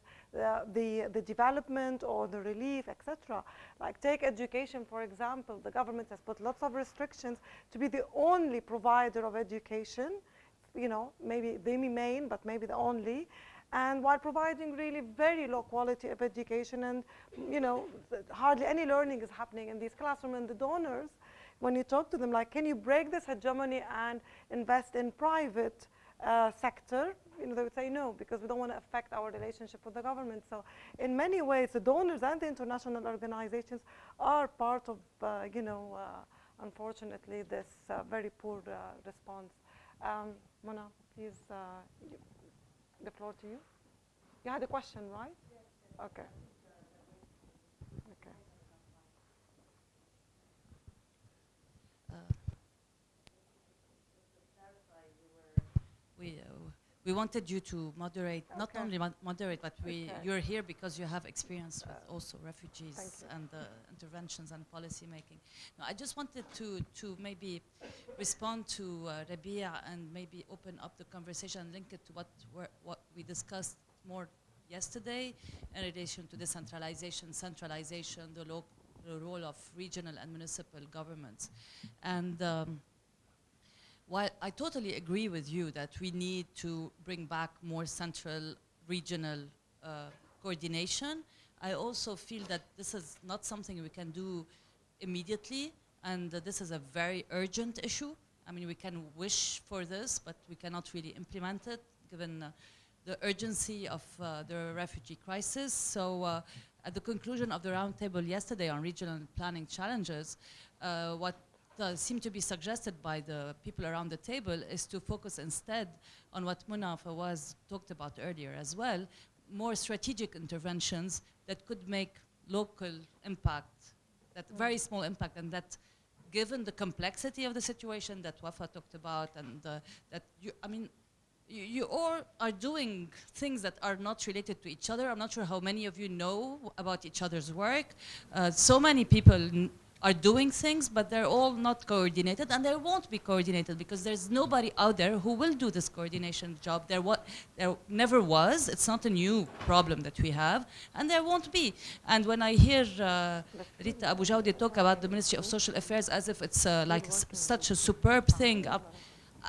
the development or the relief, etc. Like take education, for example. The government has put lots of restrictions to be the only provider of education, you know, maybe the main, but maybe the only, and while providing really very low quality of education, and you know, hardly any learning is happening in these classrooms. And the donors, when you talk to them, like, can you break this hegemony and invest in private sector? You know, they would say no, because we don't want to affect our relationship with the government. So in many ways, the donors and the international organizations are part of, you know, unfortunately, this very poor response. Mona, please, the floor to you. You had a question, right? Yes. Okay. Okay. We wanted you to moderate, not only moderate, but you're here because you have experience with also refugees and interventions and policy making. Now, I just wanted to maybe respond to Rabia and maybe open up the conversation and link it to what we discussed more yesterday in relation to decentralization, centralization, the role of regional and municipal governments. And while I totally agree with you that we need to bring back more central regional coordination, I also feel that this is not something we can do immediately, and this is a very urgent issue, I mean, we can wish for this, but we cannot really implement it, given the urgency of the refugee crisis. So at the conclusion of the roundtable yesterday on regional planning challenges, what seemed to be suggested by the people around the table is to focus instead on what Muna Fawaz talked about earlier as well, more strategic interventions that could make local impact, that very small impact, and that given the complexity of the situation that Wafa talked about, and that you all are doing things that are not related to each other. I'm not sure how many of you know about each other's work. So many people are doing things, but they're all not coordinated, and they won't be coordinated because there's nobody out there who will do this coordination job. There never was. It's not a new problem that we have, and there won't be. And when I hear Rita Abu Jawdi talk about the Ministry of Social Affairs as if it's such a superb thing,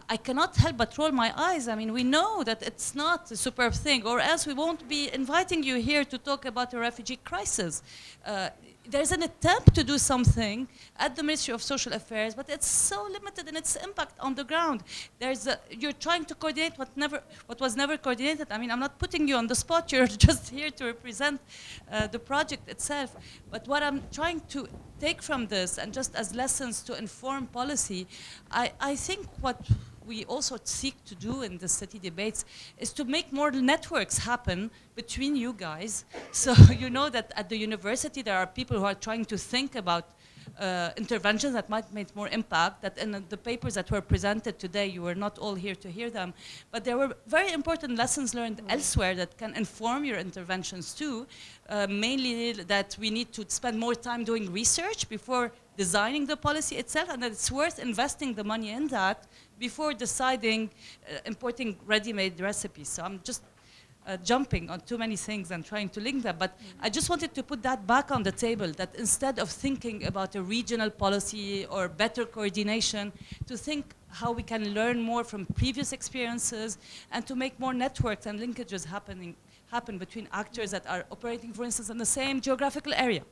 I cannot help but roll my eyes. I mean, we know that it's not a superb thing, or else we won't be inviting you here to talk about the refugee crisis. There's an attempt to do something at the Ministry of Social Affairs, but it's so limited in its impact on the ground. You're trying to coordinate what was never coordinated. I mean, I'm not putting you on the spot. You're just here to represent the project itself. But what I'm trying to take from this, and just as lessons to inform policy, I think what we also seek to do in the city debates is to make more networks happen between you guys. So you know that at the university there are people who are trying to think about interventions that might make more impact, that in the papers that were presented today, you were not all here to hear them, but there were very important lessons learned elsewhere that can inform your interventions too, mainly that we need to spend more time doing research before designing the policy itself, and that it's worth investing the money in that before deciding importing ready-made recipes. So I'm just jumping on too many things and trying to link them, but I just wanted to put that back on the table, that instead of thinking about a regional policy or better coordination, to think how we can learn more from previous experiences and to make more networks and linkages happen between actors that are operating, for instance, in the same geographical area.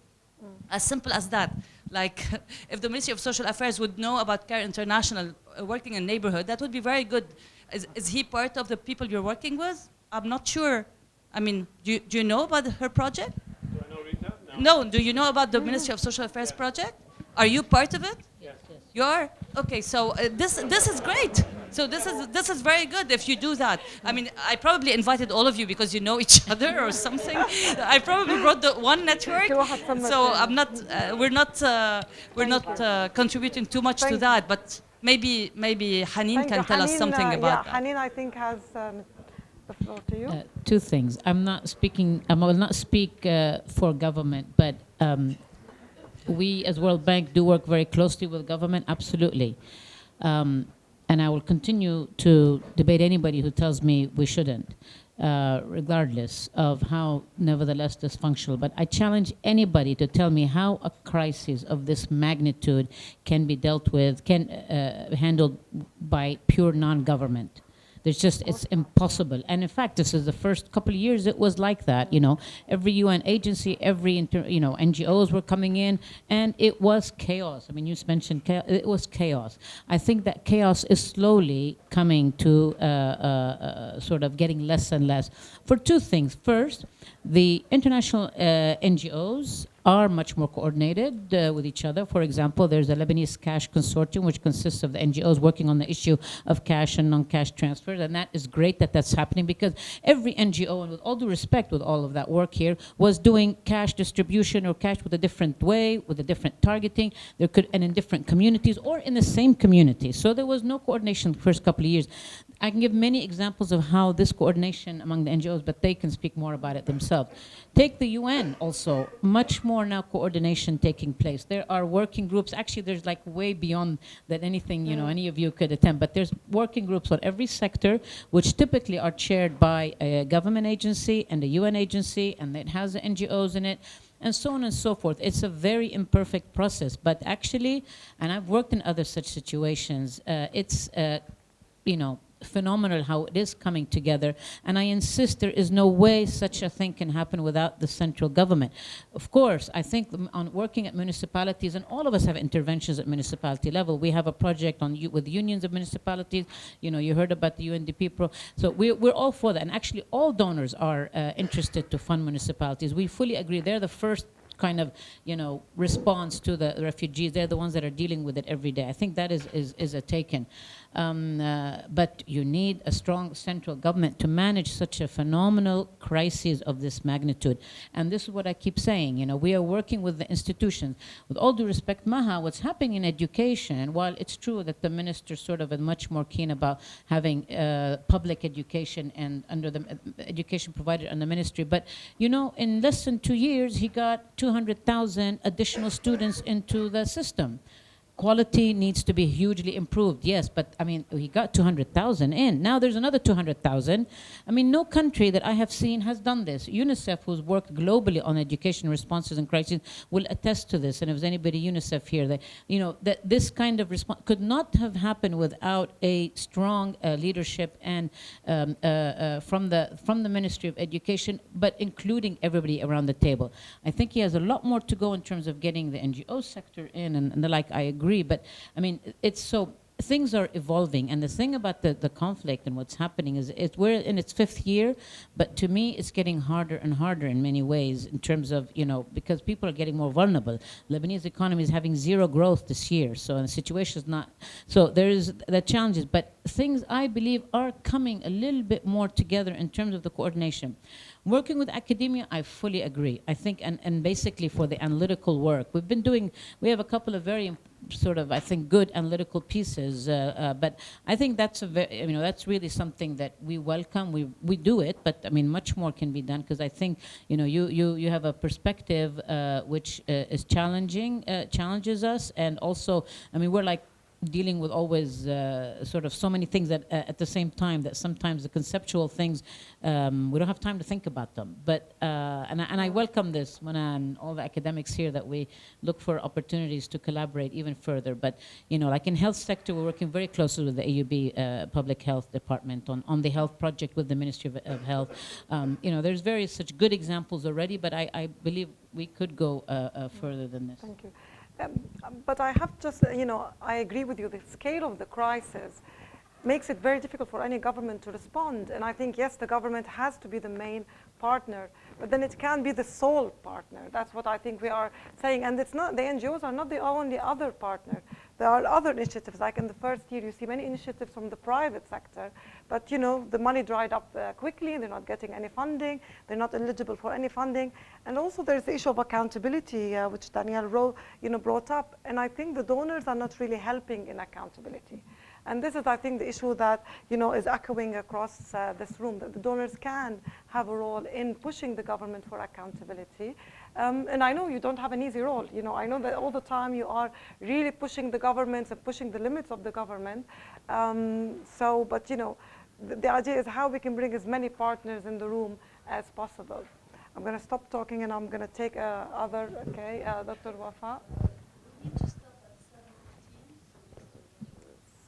As simple as that. Like, if the Ministry of Social Affairs would know about Care International working in neighborhood, that would be very good. Is he part of the people you're working with? I'm not sure. I mean, do you know about her project? Do I know Rita? No. Do you know about the Ministry of Social Affairs project? Are you part of it? Yes. You are? Okay, so this is great. So this is very good if you do that. I mean, I probably invited all of you because you know each other or something. I probably brought the one network. So I'm not. We're not contributing too much to that. But maybe Haneen can tell us something about that. Haneen, I think, has the floor to you. Two things. I'm not speaking. I will not speak for government, but. We, as World Bank, do work very closely with government, absolutely. And I will continue to debate anybody who tells me we shouldn't, regardless of how, nevertheless, dysfunctional. But I challenge anybody to tell me how a crisis of this magnitude can be dealt with, handled by pure non-government. It's impossible. And in fact, this is the first couple of years it was like that. You know, every UN agency, every NGOs were coming in, and it was chaos. I mean, you mentioned chaos. It was chaos. I think that chaos is slowly coming to sort of getting less and less for two things. First, the international NGOs are much more coordinated with each other. For example, there's a Lebanese cash consortium, which consists of the NGOs working on the issue of cash and non-cash transfers, and that is great that that's happening, because every NGO, and with all due respect with all of that work here, was doing cash distribution or cash with a different way, with a different targeting, and in different communities or in the same community. So there was no coordination the first couple of years. I can give many examples of how this coordination among the NGOs, but they can speak more about it themselves. Take the UN also, much more now coordination taking place. There are working groups, actually there's like way beyond that anything, any of you could attempt, but there's working groups on every sector, which typically are chaired by a government agency and a UN agency, and it has NGOs in it, and so on and so forth. It's a very imperfect process, but actually, and I've worked in other such situations, it's, phenomenal how it is coming together. And I insist there is no way such a thing can happen without the central government. Of course, I think on working at municipalities, and all of us have interventions at municipality level. We have a project with unions of municipalities. You know, you heard about the UNDP so we're all for that. And actually all donors are interested to fund municipalities. We fully agree. They're the first kind of, you know, response to the refugees. They're the ones that are dealing with it every day. I think that is a taken. But you need a strong central government to manage such a phenomenal crisis of this magnitude. And this is what I keep saying, you know, we are working with the institutions. With all due respect, Maha, what's happening in education, while it's true that the minister sort of is much more keen about having public education and under the education provided on the ministry, but you know, in less than 2 years, he got 200,000 additional students into the system. Quality needs to be hugely improved, yes, but I mean, he got 200,000 in. Now there's another 200,000. I mean, no country that I have seen has done this. UNICEF, who's worked globally on education responses and crises, will attest to this. And if there's anybody UNICEF here, that you know that this kind of response could not have happened without a strong leadership and from the Ministry of Education, but including everybody around the table. I think he has a lot more to go in terms of getting the NGO sector in and the like. I agree. But I mean, it's so things are evolving, and the thing about the conflict and what's happening is we're in its 5th year, but to me it's getting harder and harder in many ways in terms of, you know, because people are getting more vulnerable. Lebanese economy is having 0 growth this year, so the situation is not, so there is the challenges, but things I believe are coming a little bit more together in terms of the coordination. Working with academia, I fully agree. I think, and basically for the analytical work, we have a couple of very sort of, I think, good analytical pieces, but I think that's that's really something that we welcome. We do it, but I mean, much more can be done, because I think, you know, you have a perspective which is challenges us, and also, I mean, we're like dealing with always sort of so many things that at the same time that sometimes the conceptual things we don't have time to think about them. But and I welcome this when all the academics here, that we look for opportunities to collaborate even further. But you know, like in health sector, we're working very closely with the AUB Public Health Department on the health project with the Ministry of Health. You know, there's various such good examples already, but I believe we could go further than this. Thank you. But I have just, you know, I agree with you. The scale of the crisis makes it very difficult for any government to respond. And I think, yes, the government has to be the main partner, but then it can't be the sole partner. That's what I think we are saying. And it's not, the NGOs are not the only other partner. There are other initiatives, like in the first year, you see many initiatives from the private sector, but you know, the money dried up quickly, they're not getting any funding, they're not eligible for any funding. And also there's the issue of accountability, which Danielle brought up, and I think the donors are not really helping in accountability. And this is, I think, the issue that, you know, is echoing across this room, that the donors can have a role in pushing the government for accountability. And I know you don't have an easy role. You know, I know that all the time you are really pushing the governments and pushing the limits of the government. But you know, the idea is how we can bring as many partners in the room as possible. I'm going to stop talking and I'm going to take other, okay, Dr. Wafa.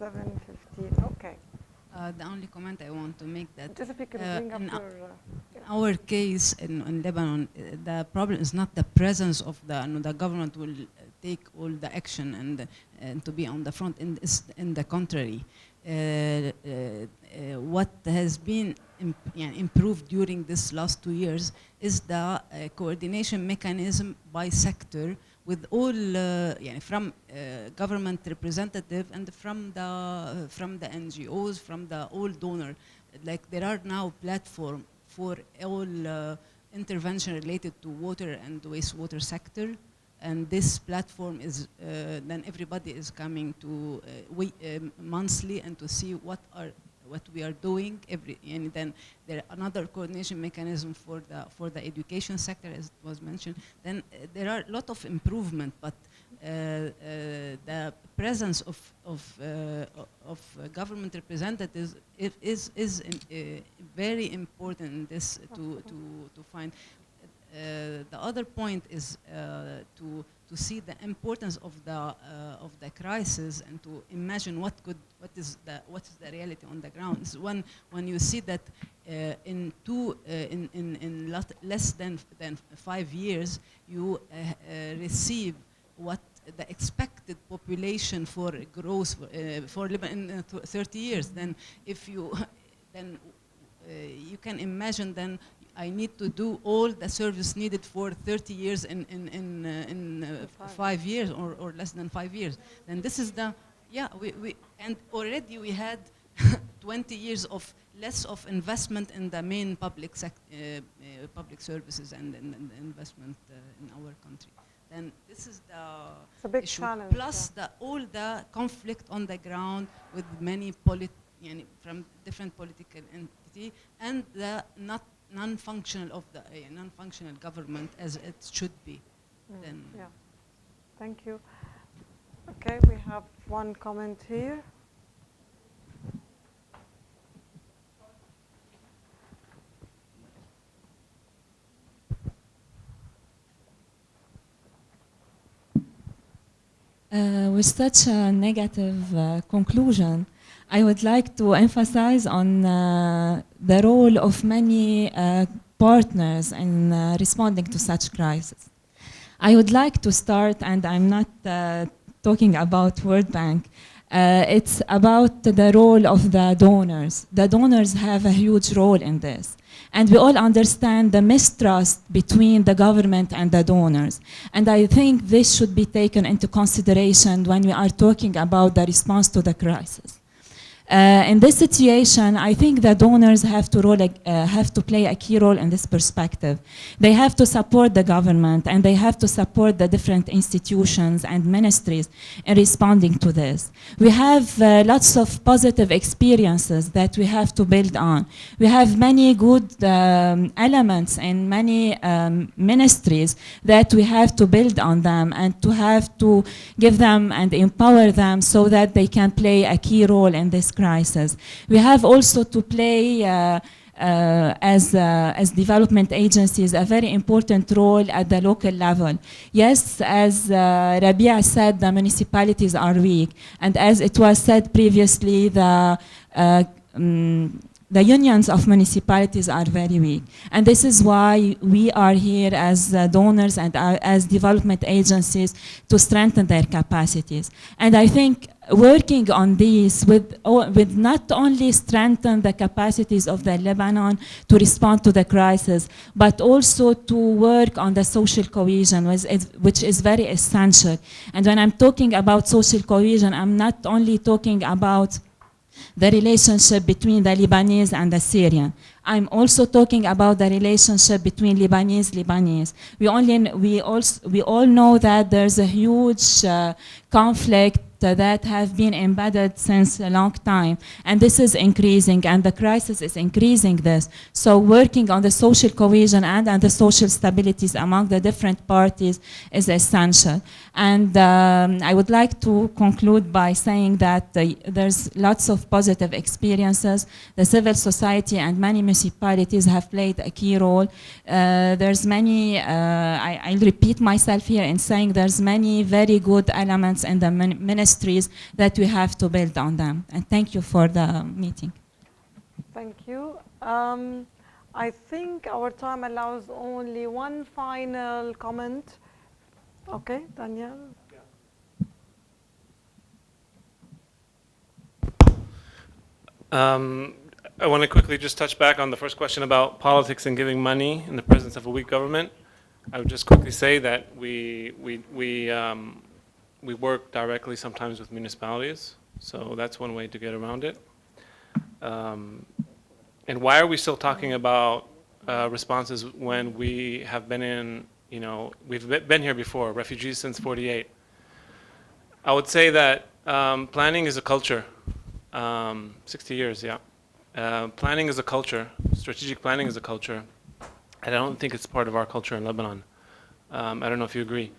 7:15, okay. The only comment I want to make that just if you can bring up in your, our case in Lebanon, the problem is not the presence of the government will take all the action and to be on the front. In the contrary, what has been improved during this last 2 years is the coordination mechanism by sector, with all from government representative and from the NGOs, from the all donor. Like there are now platform for all intervention related to water and wastewater sector, and this platform is then everybody is coming to monthly and to see what we are doing and then there another coordination mechanism for the education sector, as it was mentioned. Then there are a lot of improvement, but the presence of government representatives is very important in this to find. the other point is to see the importance of the crisis and to imagine what is the reality on the ground. So when you see that in less than 5 years you receive what the expected population for growth for Lebanon in 30 years, then if you you can imagine then I need to do all the service needed for 30 years in 5 years or less than 5 years. Then this is the, yeah, and already we had 20 years of less of investment in the main public services and investment in our country. Then this is the big issue. challenge, Plus all the conflict on the ground with many from different political entity and the non-functional of the non-functional government as it should be. Then yeah, thank you. Okay, we have one comment here. With such a negative conclusion, I would like to emphasize on the role of many partners in responding to such crises. I would like to start, and I'm not talking about World Bank, it's about the role of the donors. The donors have a huge role in this. And we all understand the mistrust between the government and the donors. And I think this should be taken into consideration when we are talking about the response to the crisis. In this situation, I think the donors have to play a key role in this perspective. They have to support the government and they have to support the different institutions and ministries in responding to this. We have lots of positive experiences that we have to build on. We have many good elements in many ministries that we have to build on them and to have to give them and empower them so that they can play a key role in this crisis. We have also to play as development agencies a very important role at the local level. Yes, as Rabia said, the municipalities are weak, and as it was said previously, the unions of municipalities are very weak. And this is why we are here as donors and as development agencies to strengthen their capacities. And I think working on this with not only strengthen the capacities of the Lebanon to respond to the crisis, but also to work on the social cohesion, which is very essential. And when I'm talking about social cohesion, I'm not only talking about the relationship between the Lebanese and the Syrian. I'm also talking about the relationship between Lebanese. We all know that there's a huge conflict that have been embedded since a long time, and this is increasing, and the crisis is increasing this. So working on the social cohesion and the social stabilities among the different parties is essential. And I would like to conclude by saying that there's lots of positive experiences. The civil society and many municipalities have played a key role. There's many, I'll repeat myself here in saying there's many very good elements in the ministries that we have to build on them. And thank you for the meeting. Thank you. I think our time allows only one final comment. Okay, Daniel. I want to quickly just touch back on the first question about politics and giving money in the presence of a weak government. I would just quickly say that we work directly sometimes with municipalities, so that's one way to get around it. And why are we still talking about responses when we have been in, we've been here before, refugees since '48. I would say that planning is a culture, 60 years, yeah. Planning is a culture, strategic planning is a culture, and I don't think it's part of our culture in Lebanon. I don't know if you agree.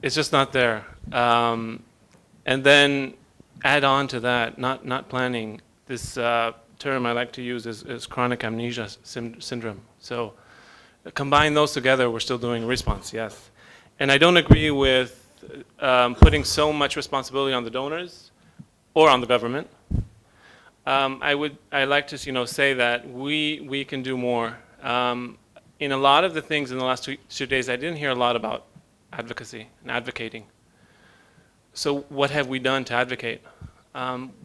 It's just not there. And then add on to that, not planning, this term I like to use is chronic amnesia syndrome. So combine those together, we're still doing response, yes. And I don't agree with putting so much responsibility on the donors or on the government. I like to say that we can do more. In a lot of the things in the last two days, I didn't hear a lot about advocacy and advocating. So what have we done to advocate?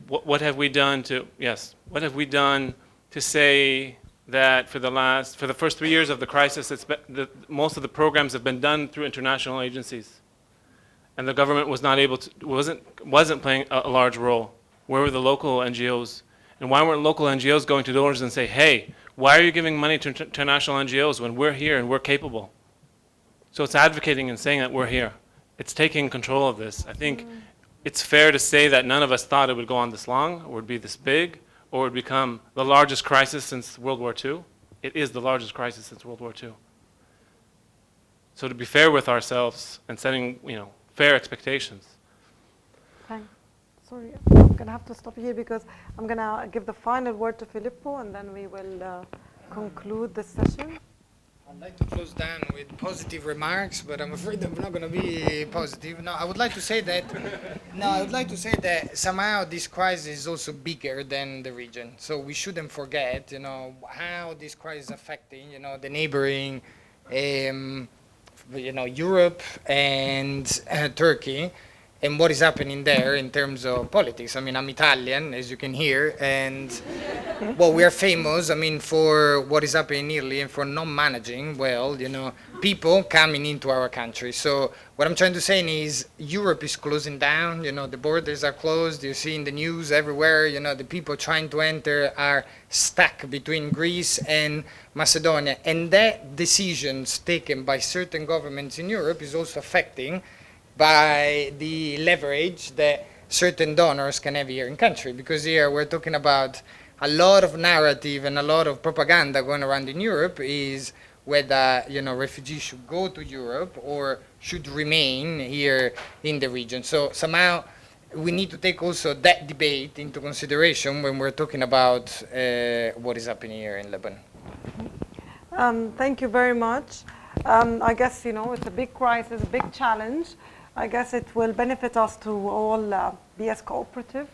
What have we done to, yes, what have we done to say that for the first 3 years of the crisis, most of the programs have been done through international agencies, and the government was not able to, wasn't playing a large role. Where were the local NGOs? And why weren't local NGOs going to donors and say, hey, why are you giving money to international NGOs when we're here and we're capable? So it's advocating and saying that we're here. It's taking control of this. I think it's fair to say that none of us thought it would go on this long, or would be this big, or would become the largest crisis since World War II. It is the largest crisis since World War II. So to be fair with ourselves and setting, fair expectations. Thanks. Sorry, I'm going to have to stop here because I'm going to give the final word to Filippo, and then we will conclude the session. I'd like to close down with positive remarks, but I'm afraid I'm not going to be positive. No, I would like to say that somehow this crisis is also bigger than the region. So we shouldn't forget, how this crisis is affecting, the neighboring, Europe and Turkey, and what is happening there in terms of politics. I mean, I'm Italian, as you can hear, and well, we are famous, for what is happening in Italy and for not managing well, people coming into our country. So what I'm trying to say is Europe is closing down, the borders are closed, you see in the news everywhere, the people trying to enter are stuck between Greece and Macedonia. And that decisions taken by certain governments in Europe is also affecting by the leverage that certain donors can have here in country, because here we're talking about a lot of narrative and a lot of propaganda going around in Europe is whether refugees should go to Europe or should remain here in the region. So somehow we need to take also that debate into consideration when we're talking about what is happening here in Lebanon. Thank you very much. I guess it's a big crisis, a big challenge. I guess it will benefit us to all be as cooperative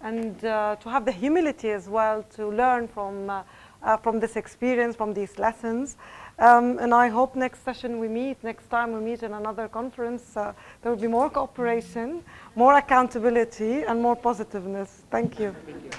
and to have the humility as well to learn from this experience, from these lessons. And I hope next time we meet in another conference, there will be more cooperation, more accountability, and more positiveness. Thank you. Thank you.